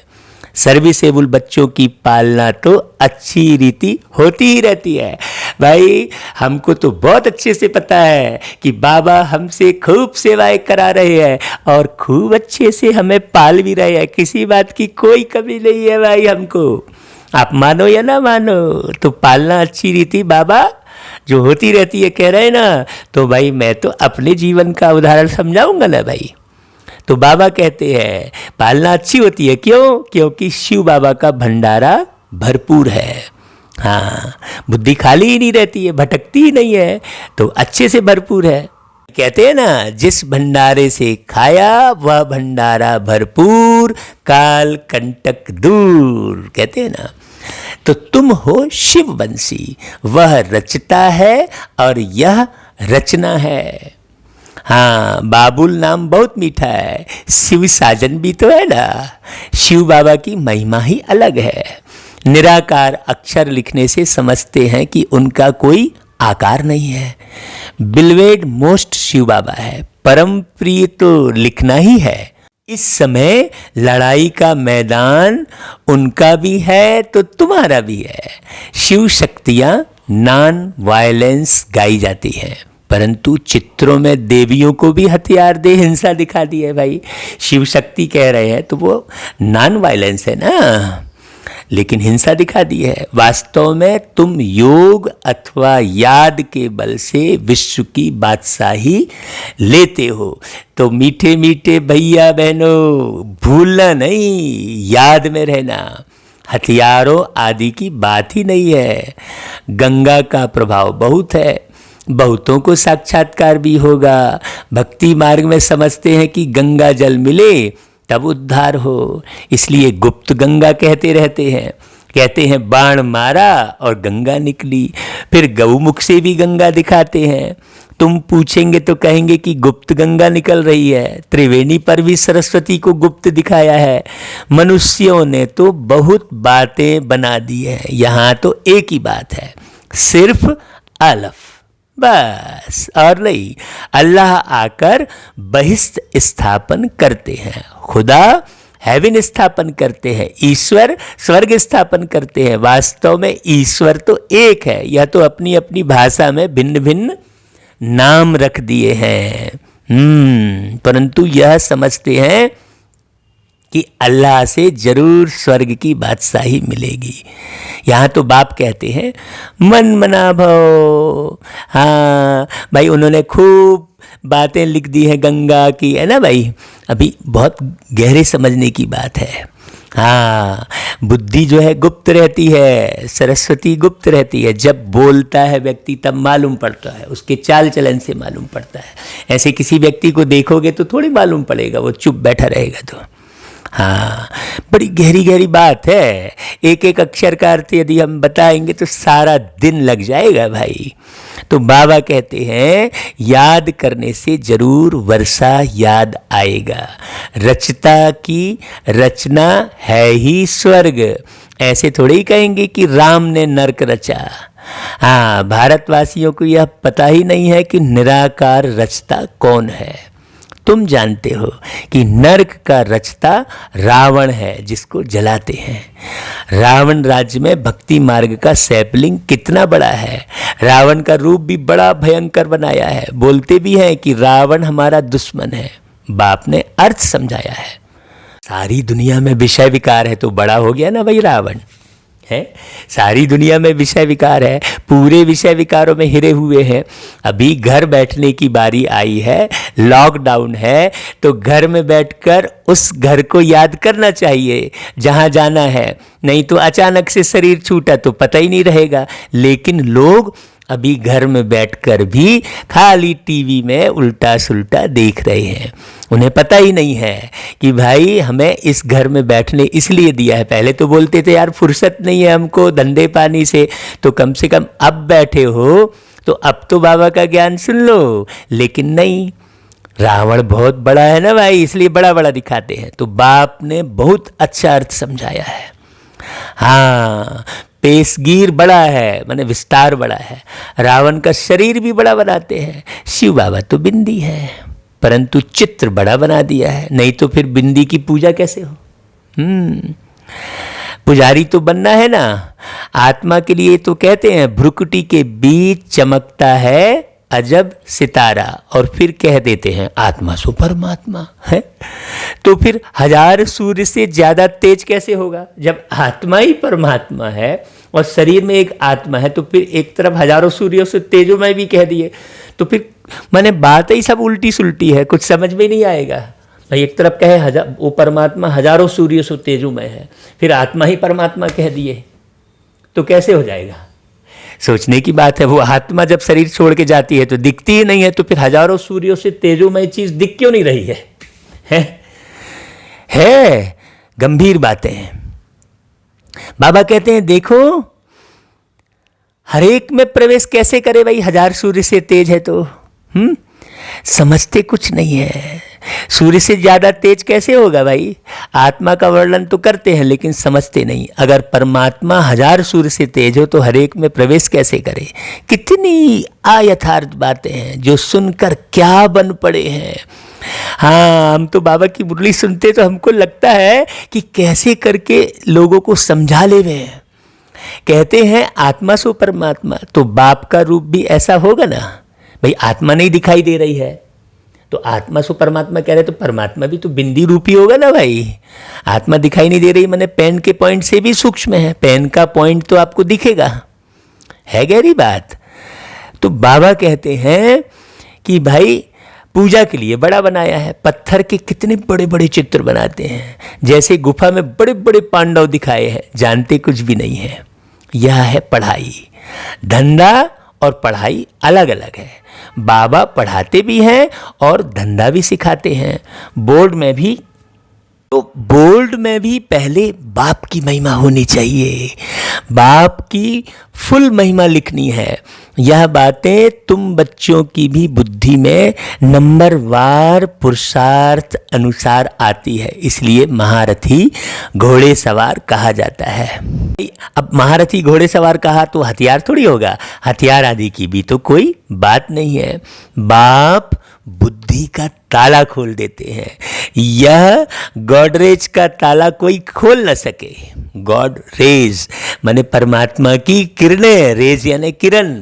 सर्विसेबल बच्चों की पालना तो अच्छी रीति होती ही रहती है भाई। हमको तो बहुत अच्छे से पता है कि बाबा हमसे खूब सेवाएं करा रहे हैं और खूब अच्छे से हमें पाल भी रहे हैं। किसी बात की कोई कमी नहीं है भाई हमको। आप मानो या ना मानो, तो पालना अच्छी रीति बाबा जो होती रहती है, कह रहे हैं ना। तो भाई मैं तो अपने जीवन का उदाहरण समझाऊंगा ना भाई। तो बाबा कहते हैं पालना अच्छी होती है, क्यों? क्योंकि शिव बाबा का भंडारा भरपूर है। हाँ, बुद्धि खाली ही नहीं रहती है, भटकती ही नहीं है, तो अच्छे से भरपूर है। कहते हैं ना, जिस भंडारे से खाया वह भंडारा भरपूर, काल कंटक दूर, कहते हैं ना। तो तुम हो शिववंशी, वह रचता है और यह रचना है। हाँ, बाबुल नाम बहुत मीठा है, शिव साजन भी तो है ना। शिव बाबा की महिमा ही अलग है। निराकार अक्षर लिखने से समझते हैं कि उनका कोई आकार नहीं है। बिलवेड मोस्ट शिव बाबा है, परम प्रिय तो लिखना ही है। इस समय लड़ाई का मैदान उनका भी है तो तुम्हारा भी है। शिव शक्तियां नॉन वायलेंस गाई जाती है, परंतु चित्रों में देवियों को भी हथियार दे हिंसा दिखा दी है भाई। शिव शक्ति कह रहे हैं तो वो नॉन वायलेंस है ना, लेकिन हिंसा दिखा दी है। वास्तव में तुम योग अथवा याद के बल से विश्व की बादशाही लेते हो। तो मीठे मीठे भैया बहनों, भूलना नहीं, याद में रहना। हथियारों आदि की बात ही नहीं है। गंगा का प्रभाव बहुत है, बहुतों को साक्षात्कार भी होगा। भक्ति मार्ग में समझते हैं कि गंगा जल मिले तब उद्धार हो, इसलिए गुप्त गंगा कहते रहते हैं। कहते हैं बाण मारा और गंगा निकली। फिर गौमुख से भी गंगा दिखाते हैं। तुम पूछेंगे तो कहेंगे कि गुप्त गंगा निकल रही है। त्रिवेणी पर भी सरस्वती को गुप्त दिखाया है। मनुष्यों ने तो बहुत बातें बना दी हैं, यहाँ तो एक ही बात है, सिर्फ अलफ, बस और नहीं। अल्लाह आकर बहिष्ठ स्थापन करते हैं, खुदा हेवन स्थापन करते हैं, ईश्वर स्वर्ग स्थापन करते हैं। वास्तव में ईश्वर तो एक है, यह तो अपनी अपनी भाषा में भिन्न भिन्न नाम रख दिए हैं। परंतु यह समझते हैं कि अल्लाह से जरूर स्वर्ग की बादशाही मिलेगी। यहाँ तो बाप कहते हैं मन मना भव। हाँ भाई, उन्होंने खूब बातें लिख दी हैं गंगा की, है ना भाई। अभी बहुत गहरे समझने की बात है। हाँ, बुद्धि जो है गुप्त रहती है, सरस्वती गुप्त रहती है। जब बोलता है व्यक्ति तब मालूम पड़ता है, उसके चाल चलन से मालूम पड़ता है। ऐसे किसी व्यक्ति को देखोगे तो थोड़ी मालूम पड़ेगा, वो चुप बैठा रहेगा तो। हाँ, बड़ी गहरी गहरी बात है। एक एक अक्षर का अर्थ यदि हम बताएंगे तो सारा दिन लग जाएगा भाई। तो बाबा कहते हैं याद करने से जरूर वर्षा याद आएगा। रचता की रचना है ही स्वर्ग। ऐसे थोड़ी ही कहेंगे कि राम ने नरक रचा। हाँ, भारतवासियों को यह पता ही नहीं है कि निराकार रचता कौन है। तुम जानते हो कि नरक का रचता रावण है, जिसको जलाते हैं। रावण राज्य में भक्ति मार्ग का सैपलिंग कितना बड़ा है। रावण का रूप भी बड़ा भयंकर बनाया है। बोलते भी हैं कि रावण हमारा दुश्मन है। बाप ने अर्थ समझाया है। सारी दुनिया में विषय विकार है तो बड़ा हो गया ना भाई रावण, है। सारी दुनिया में विषय विकार है, पूरे विषय विकारों में हिरे हुए हैं। अभी घर बैठने की बारी आई है, लॉकडाउन है, तो घर में बैठकर उस घर को याद करना चाहिए जहां जाना है। नहीं तो अचानक से शरीर छूटा तो पता ही नहीं रहेगा। लेकिन लोग अभी घर में बैठकर भी खाली टीवी में उल्टा सुल्टा देख रहे हैं। उन्हें पता ही नहीं है कि भाई हमें इस घर में बैठने इसलिए दिया है। पहले तो बोलते थे यार फुर्सत नहीं है हमको धंधे पानी से, तो कम से कम अब बैठे हो तो अब तो बाबा का ज्ञान सुन लो। लेकिन नहीं, रावण बहुत बड़ा है ना भाई, इसलिए बड़ा बड़ा दिखाते हैं। तो बाप ने बहुत अच्छा अर्थ समझाया है। हाँ, पेशगीर बड़ा है, माने विस्तार बड़ा है। रावण का शरीर भी बड़ा बनाते हैं। शिव बाबा तो बिंदी है, परंतु चित्र बड़ा बना दिया है। नहीं तो फिर बिंदी की पूजा कैसे हो। पुजारी तो बनना है ना। आत्मा के लिए तो कहते हैं भ्रुकुटी के बीच चमकता है अजब सितारा, और फिर कह देते हैं आत्मा सो परमात्मा है। तो फिर हजार सूर्य से ज्यादा तेज कैसे होगा जब आत्मा ही परमात्मा है और शरीर में एक आत्मा है। तो फिर एक तरफ हजारों सूर्यों से तेजोमय भी कह दिए तो फिर माने बात ही सब उल्टी सुल्टी है, कुछ समझ में नहीं आएगा भाई। एक तरफ कहे वो परमात्मा हजारों सूर्यों से तेजोमय है, फिर आत्मा ही परमात्मा कह दिए तो कैसे हो जाएगा। सोचने की बात है। वो आत्मा जब शरीर छोड़ के जाती है तो दिखती ही नहीं है, तो फिर हजारों सूर्यों से तेजोमय चीज दिख क्यों नहीं रही है? गंभीर बातें हैं। बाबा कहते हैं देखो हर एक में प्रवेश कैसे करे भाई, हजार सूर्य से तेज है तो समझते कुछ नहीं है। सूर्य से ज्यादा तेज कैसे होगा भाई। आत्मा का वर्णन तो करते हैं लेकिन समझते नहीं। अगर परमात्मा हजार सूर्य से तेज हो तो हर एक में प्रवेश कैसे करे। कितनी अयथार्थ बातें हैं जो सुनकर क्या बन पड़े हैं। हाँ, हम तो बाबा की मुरली सुनते तो हमको लगता है कि कैसे करके लोगों को समझा ले वे। कहते हैं आत्मा सो परमात्मा, तो बाप का रूप भी ऐसा होगा ना भाई। आत्मा नहीं दिखाई दे रही है तो आत्मा सो परमात्मा कह रहे तो परमात्मा भी तो बिंदी रूपी होगा ना भाई। आत्मा दिखाई नहीं दे रही माने पेन के पॉइंट से भी सूक्ष्म है। पेन का पॉइंट तो आपको दिखेगा, है गहरी बात। तो बाबा कहते हैं कि भाई पूजा के लिए बड़ा बनाया है। पत्थर के कितने बड़े बड़े चित्र बनाते हैं, जैसे गुफा में बड़े बड़े पांडव दिखाए हैं। जानते कुछ भी नहीं है। यह है पढ़ाई। धंधा और पढ़ाई अलग अलग है। बाबा पढ़ाते भी हैं और धंधा भी सिखाते हैं। बोर्ड में भी तो बोर्ड में भी पहले बाप की महिमा होनी चाहिए, बाप की फुल महिमा लिखनी है। यह बातें तुम बच्चों की भी बुद्धि में नंबरवार पुरुषार्थ अनुसार आती है, इसलिए महारथी घोड़े सवार कहा जाता है। अब महारथी घोड़े सवार कहा तो हथियार थोड़ी होगा, हथियार आदि की भी तो कोई बात नहीं है। बाप बुद्धि का ताला खोल देते हैं, यह गॉडरेज का ताला कोई खोल न सके। गॉडरेज माने परमात्मा की किरणें, रेज यानी किरण।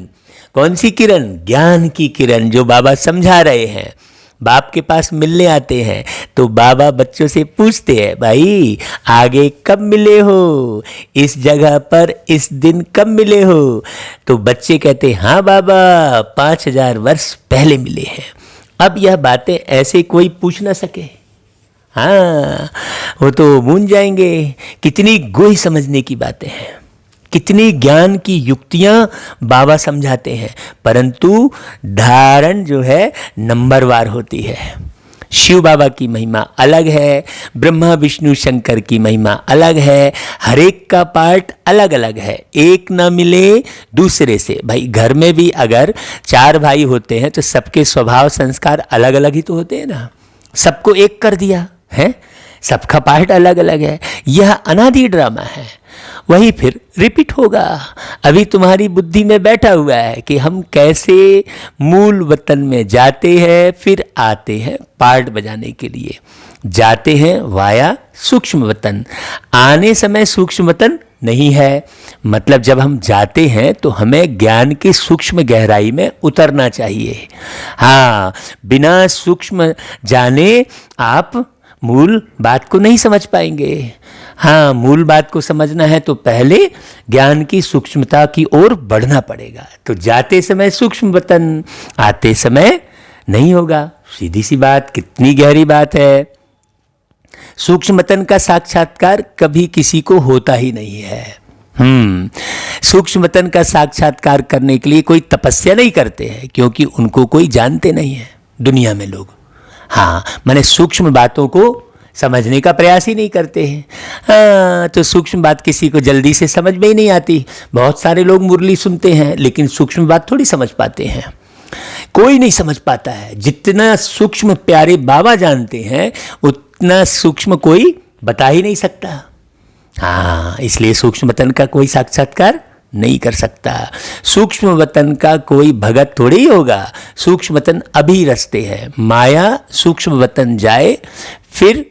कौन सी किरण? ज्ञान की किरण, जो बाबा समझा रहे हैं। बाप के पास मिलने आते हैं तो बाबा बच्चों से पूछते हैं, भाई आगे कब मिले हो, इस जगह पर इस दिन कब मिले हो? तो बच्चे कहते हैं, हाँ बाबा 5000 वर्ष पहले मिले हैं। अब यह बातें ऐसे कोई पूछ ना सके, हाँ वो तो भूल जाएंगे। कितनी गोई समझने की बातें हैं, कितनी ज्ञान की युक्तियां बाबा समझाते हैं, परंतु धारण जो है नंबरवार होती है। शिव बाबा की महिमा अलग है, ब्रह्मा विष्णु शंकर की महिमा अलग है, हर एक का पार्ट अलग अलग है, एक ना मिले दूसरे से। भाई घर में भी अगर 4 भाई होते हैं तो सबके स्वभाव संस्कार अलग अलग ही तो होते हैं ना, सबको एक कर दिया है, सबका पार्ट अलग अलग है। यह अनादि ड्रामा है, वही फिर रिपीट होगा। अभी तुम्हारी बुद्धि में बैठा हुआ है कि हम कैसे मूल वतन में जाते हैं फिर आते हैं पार्ट बजाने के लिए। जाते हैं वाया सूक्ष्म वतन, आने समय सूक्ष्म वतन नहीं है। मतलब जब हम जाते हैं तो हमें ज्ञान की सूक्ष्म गहराई में उतरना चाहिए। हाँ, बिना सूक्ष्म जाने आप मूल बात को नहीं समझ पाएंगे। हाँ, मूल बात को समझना है तो पहले ज्ञान की सूक्ष्मता की ओर बढ़ना पड़ेगा। तो जाते समय सूक्ष्म वतन, आते समय नहीं होगा। सीधी सी बात, कितनी गहरी बात है। सूक्ष्म वतन का साक्षात्कार कभी किसी को होता ही नहीं है। सूक्ष्म वतन का साक्षात्कार करने के लिए कोई तपस्या नहीं करते हैं, क्योंकि उनको कोई जानते नहीं है दुनिया में लोग। हाँ, माने सूक्ष्म बातों को समझने का प्रयास ही नहीं करते हैं। हाँ, तो सूक्ष्म बात किसी को जल्दी से समझ में ही नहीं आती। बहुत सारे लोग मुरली सुनते हैं लेकिन सूक्ष्म बात थोड़ी समझ पाते हैं, कोई नहीं समझ पाता है। जितना सूक्ष्म प्यारे बाबा जानते हैं उतना सूक्ष्म कोई बता ही नहीं सकता। हाँ, इसलिए सूक्ष्म वतन का कोई साक्षात्कार नहीं कर सकता। सूक्ष्म वतन का कोई भगत थोड़ी ही होगा। सूक्ष्म वतन अभी रस्ते हैं, माया सूक्ष्म वतन जाए फिर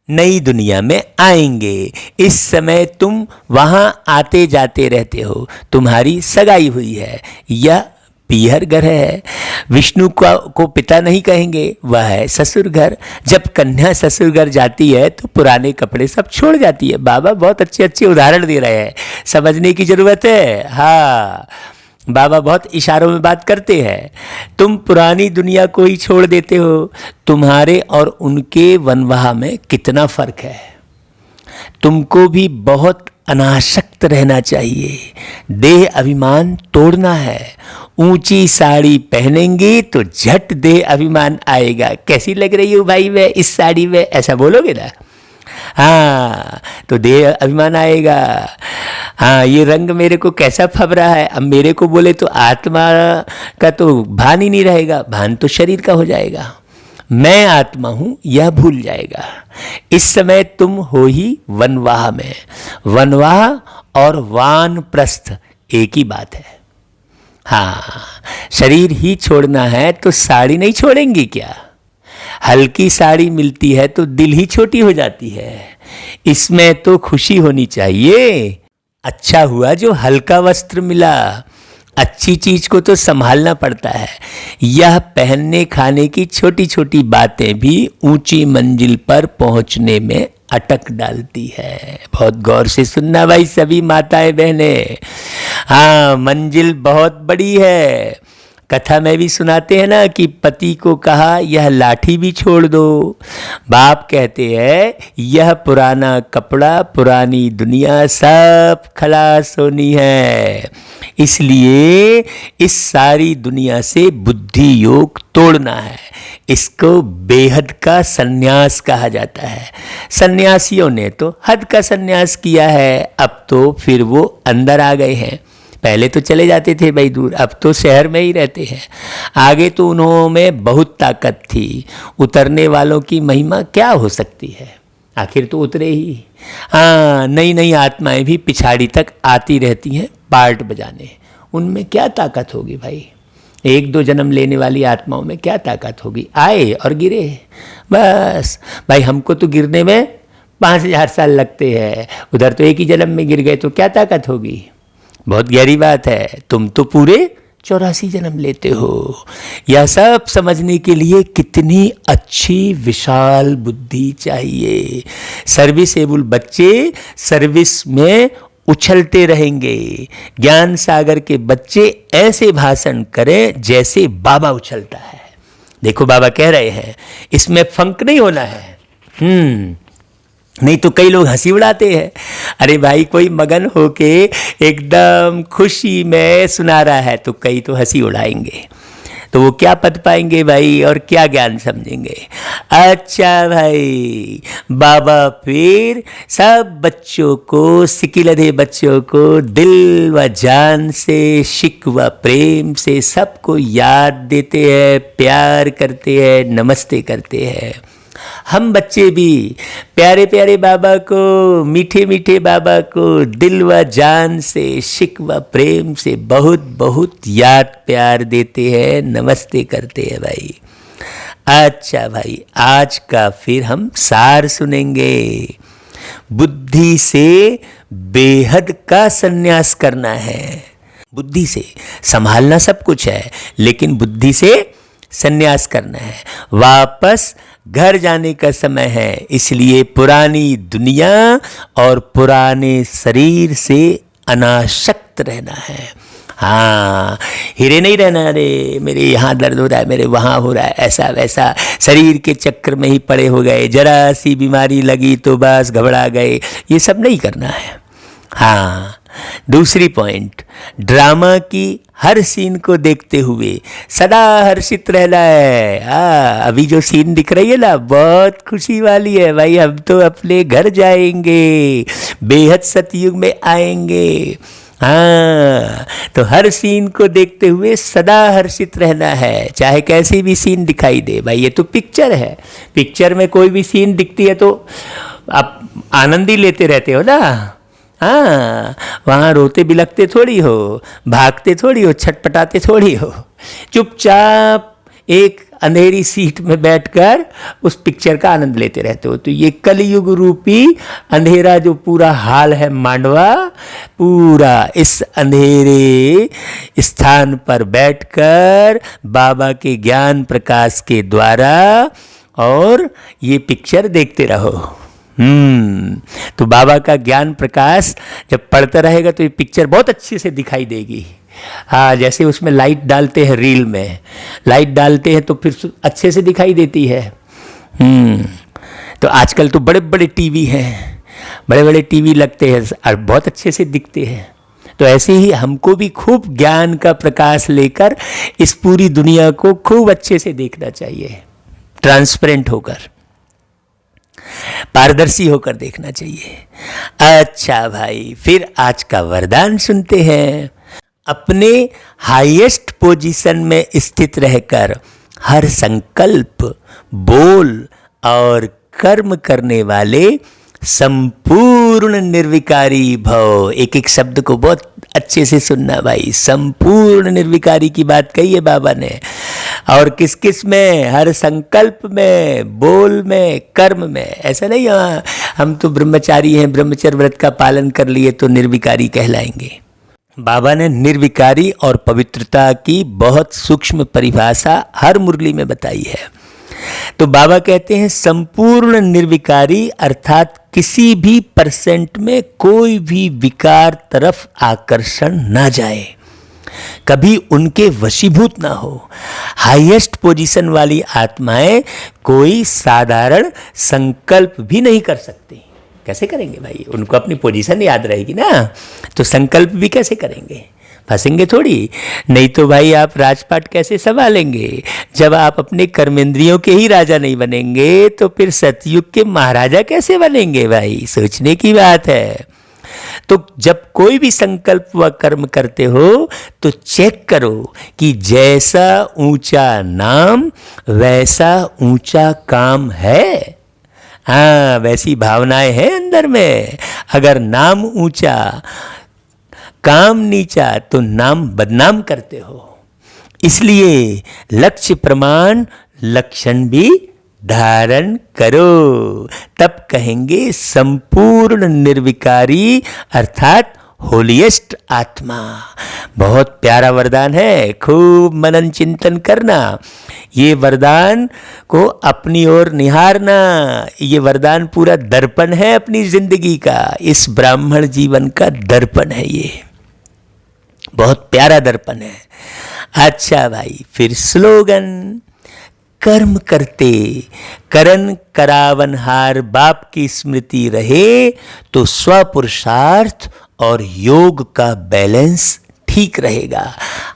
नई दुनिया में आएंगे। इस समय तुम वहां आते जाते रहते हो, तुम्हारी सगाई हुई है, यह पीहर घर है। विष्णु को पिता नहीं कहेंगे, वह है ससुर घर। जब कन्या ससुर घर जाती है तो पुराने कपड़े सब छोड़ जाती है। बाबा बहुत अच्छे अच्छे उदाहरण दे रहे हैं, समझने की जरूरत है। हाँ, बाबा बहुत इशारों में बात करते हैं। तुम पुरानी दुनिया को ही छोड़ देते हो। तुम्हारे और उनके वनवाह में कितना फर्क है। तुमको भी बहुत अनासक्त रहना चाहिए, देह अभिमान तोड़ना है। ऊंची साड़ी पहनेंगी तो झट देह अभिमान आएगा, कैसी लग रही हूँ भाई मैं इस साड़ी में, ऐसा बोलोगे ना। हाँ, तो देह अभिमान आएगा। हाँ, ये रंग मेरे को कैसा फब रहा है। अब मेरे को बोले तो आत्मा का तो भान ही नहीं रहेगा, भान तो शरीर का हो जाएगा। मैं आत्मा हूं यह भूल जाएगा। इस समय तुम हो ही वनवाह में। वनवाह और वानप्रस्थ एक ही बात है। हाँ, शरीर ही छोड़ना है तो साड़ी नहीं छोड़ेंगी क्या। हल्की साड़ी मिलती है तो दिल ही छोटी हो जाती है। इसमें तो खुशी होनी चाहिए। अच्छा हुआ जो हल्का वस्त्र मिला। अच्छी चीज को तो संभालना पड़ता है। यह पहनने खाने की छोटी छोटी बातें भी ऊंची मंजिल पर पहुंचने में अटक डालती है। बहुत गौर से सुनना भाई सभी माताएं बहनें। हाँ, मंजिल बहुत बड़ी है। कथा में भी सुनाते हैं ना कि पति को कहा यह लाठी भी छोड़ दो। बाप कहते हैं यह पुराना कपड़ा, पुरानी दुनिया सब खलास होनी है। इसलिए इस सारी दुनिया से बुद्धि योग तोड़ना है। इसको बेहद का सन्यास कहा जाता है। सन्यासियों ने तो हद का सन्यास किया है, अब तो फिर वो अंदर आ गए हैं। पहले तो चले जाते थे भाई दूर, अब तो शहर में ही रहते हैं। आगे तो उन्होंने बहुत ताकत थी, उतरने वालों की महिमा क्या हो सकती है, आखिर तो उतरे ही। हाँ, नई नई आत्माएं भी पिछाड़ी तक आती रहती हैं पार्ट बजाने, उनमें क्या ताकत होगी भाई। एक दो जन्म लेने वाली आत्माओं में क्या ताकत होगी, आए और गिरे बस। भाई हमको तो गिरने में 5000 साल लगते हैं, उधर तो एक ही जन्म में गिर गए तो क्या ताकत होगी। बहुत गहरी बात है, तुम तो पूरे 84 जन्म लेते हो। यह सब समझने के लिए कितनी अच्छी विशाल बुद्धि चाहिए। सर्विसेबल बच्चे सर्विस में उछलते रहेंगे। ज्ञान सागर के बच्चे ऐसे भाषण करें जैसे बाबा उछलता है। देखो बाबा कह रहे हैं इसमें फंक नहीं होना है। नहीं तो कई लोग हंसी उड़ाते हैं। अरे भाई कोई मगन होके एकदम खुशी में सुना रहा है तो कई तो हंसी उड़ाएंगे, तो वो क्या पद पाएंगे भाई और क्या ज्ञान समझेंगे। अच्छा भाई, बाबा फिर सब बच्चों को, सिकिलधे बच्चों को दिल व जान से, शिक व प्रेम से सबको याद देते हैं, प्यार करते हैं, नमस्ते करते हैं। हम बच्चे भी प्यारे प्यारे बाबा को, मीठे मीठे बाबा को दिल व जान से, शिक व प्रेम से बहुत बहुत याद प्यार देते हैं, नमस्ते करते हैं भाई। अच्छा भाई, आज का फिर हम सार सुनेंगे। बुद्धि से बेहद का संन्यास करना है। बुद्धि से संभालना सब कुछ है, लेकिन बुद्धि से संन्यास करना है। वापस घर जाने का समय है, इसलिए पुरानी दुनिया और पुराने शरीर से अनासक्त रहना है। हाँ, हिरे नहीं रहना, अरे मेरे यहाँ दर्द हो रहा है, मेरे वहाँ हो रहा है, ऐसा वैसा शरीर के चक्कर में ही पड़े हो गए, जरा सी बीमारी लगी तो बस घबरा गए, ये सब नहीं करना है। हाँ, दूसरी पॉइंट, ड्रामा की हर सीन को देखते हुए सदा हर्षित रहना है। अभी जो सीन दिख रही है ना, बहुत खुशी वाली है भाई। हम तो अपने घर जाएंगे, बेहद सतयुग में आएंगे। हाँ, तो हर सीन को देखते हुए सदा हर्षित रहना है, चाहे कैसी भी सीन दिखाई दे भाई। ये तो पिक्चर है, पिक्चर में कोई भी सीन दिखती है तो आप आनंद ही लेते रहते हो ना। हाँ, वहाँ रोते बिलखते थोड़ी हो, भागते थोड़ी हो, छटपटाते थोड़ी हो, चुपचाप एक अंधेरी सीट में बैठकर उस पिक्चर का आनंद लेते रहते हो। तो ये कलयुग रूपी अंधेरा जो पूरा हाल है मांडवा, पूरा इस अंधेरे स्थान पर बैठकर बाबा के ज्ञान प्रकाश के द्वारा और ये पिक्चर देखते रहो। तो बाबा का ज्ञान प्रकाश जब पड़ता रहेगा तो ये पिक्चर बहुत अच्छे से दिखाई देगी। हाँ, जैसे उसमें लाइट डालते हैं, रील में लाइट डालते हैं तो फिर अच्छे से दिखाई देती है। तो आजकल तो बड़े बड़े टीवी हैं, बड़े बड़े टीवी लगते हैं और बहुत अच्छे से दिखते हैं। तो ऐसे ही हमको भी खूब ज्ञान का प्रकाश लेकर इस पूरी दुनिया को खूब अच्छे से देखना चाहिए, ट्रांसपेरेंट होकर, पारदर्शी होकर देखना चाहिए। अच्छा भाई, फिर आज का वरदान सुनते हैं। अपने हाईएस्ट पोजीशन में स्थित रहकर हर संकल्प, बोल और कर्म करने वाले संपूर्ण निर्विकारी भव। एक एक शब्द को बहुत अच्छे से सुनना भाई। संपूर्ण निर्विकारी की बात कही है बाबा ने। और किस किस में? हर संकल्प में, बोल में, कर्म में। ऐसा नहीं हम तो ब्रह्मचारी हैं, ब्रह्मचर्य व्रत का पालन कर लिए तो निर्विकारी कहलाएंगे। बाबा ने निर्विकारी और पवित्रता की बहुत सूक्ष्म परिभाषा हर मुरली में बताई है। तो बाबा कहते हैं संपूर्ण निर्विकारी अर्थात किसी भी परसेंट में कोई भी विकार तरफ आकर्षण ना जाए, कभी उनके वशीभूत ना हो। हाईएस्ट पोजीशन वाली आत्माएं कोई साधारण संकल्प भी नहीं कर सकती। कैसे करेंगे भाई? उनको अपनी पोजीशन याद रहेगी ना, तो संकल्प भी कैसे करेंगे? फंसेंगे थोड़ी। नहीं तो भाई आप राजपाट कैसे संभालेंगे? जब आप अपने कर्मेंद्रियों के ही राजा नहीं बनेंगे तो फिर सतयुग के महाराजा कैसे बनेंगे भाई? सोचने की बात है। तो जब कोई भी संकल्प व कर्म करते हो तो चेक करो कि जैसा ऊंचा नाम वैसा ऊंचा काम है। हाँ, वैसी भावनाएं हैं अंदर में। अगर नाम ऊंचा काम नीचा तो नाम बदनाम करते हो। इसलिए लक्ष्य प्रमाण लक्षण भी धारण करो, तब कहेंगे संपूर्ण निर्विकारी अर्थात होलिएस्ट आत्मा। बहुत प्यारा वरदान है, खूब मनन चिंतन करना। ये वरदान को अपनी ओर निहारना। ये वरदान पूरा दर्पण है अपनी जिंदगी का, इस ब्राह्मण जीवन का दर्पण है। ये बहुत प्यारा दर्पण है। अच्छा भाई, फिर स्लोगन, कर्म करते करन करावनहार बाप की स्मृति रहे तो स्वपुरुषार्थ और योग का बैलेंस ठीक रहेगा।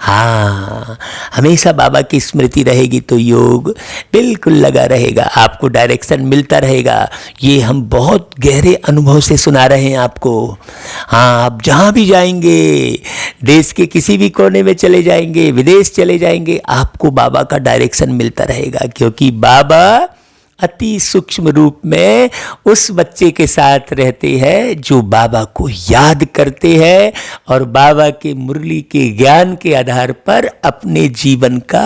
हाँ, हमेशा बाबा की स्मृति रहेगी तो योग बिल्कुल लगा रहेगा, आपको डायरेक्शन मिलता रहेगा। ये हम बहुत गहरे अनुभव से सुना रहे हैं आपको। हाँ, आप जहाँ भी जाएंगे, देश के किसी भी कोने में चले जाएंगे, विदेश चले जाएंगे, आपको बाबा का डायरेक्शन मिलता रहेगा, क्योंकि बाबा अति सूक्ष्म रूप में उस बच्चे के साथ रहते हैं जो बाबा को याद करते हैं और बाबा के मुरली के ज्ञान के आधार पर अपने जीवन का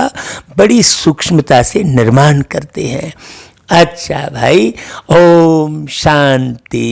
बड़ी सूक्ष्मता से निर्माण करते हैं। अच्छा भाई, ओम शांति।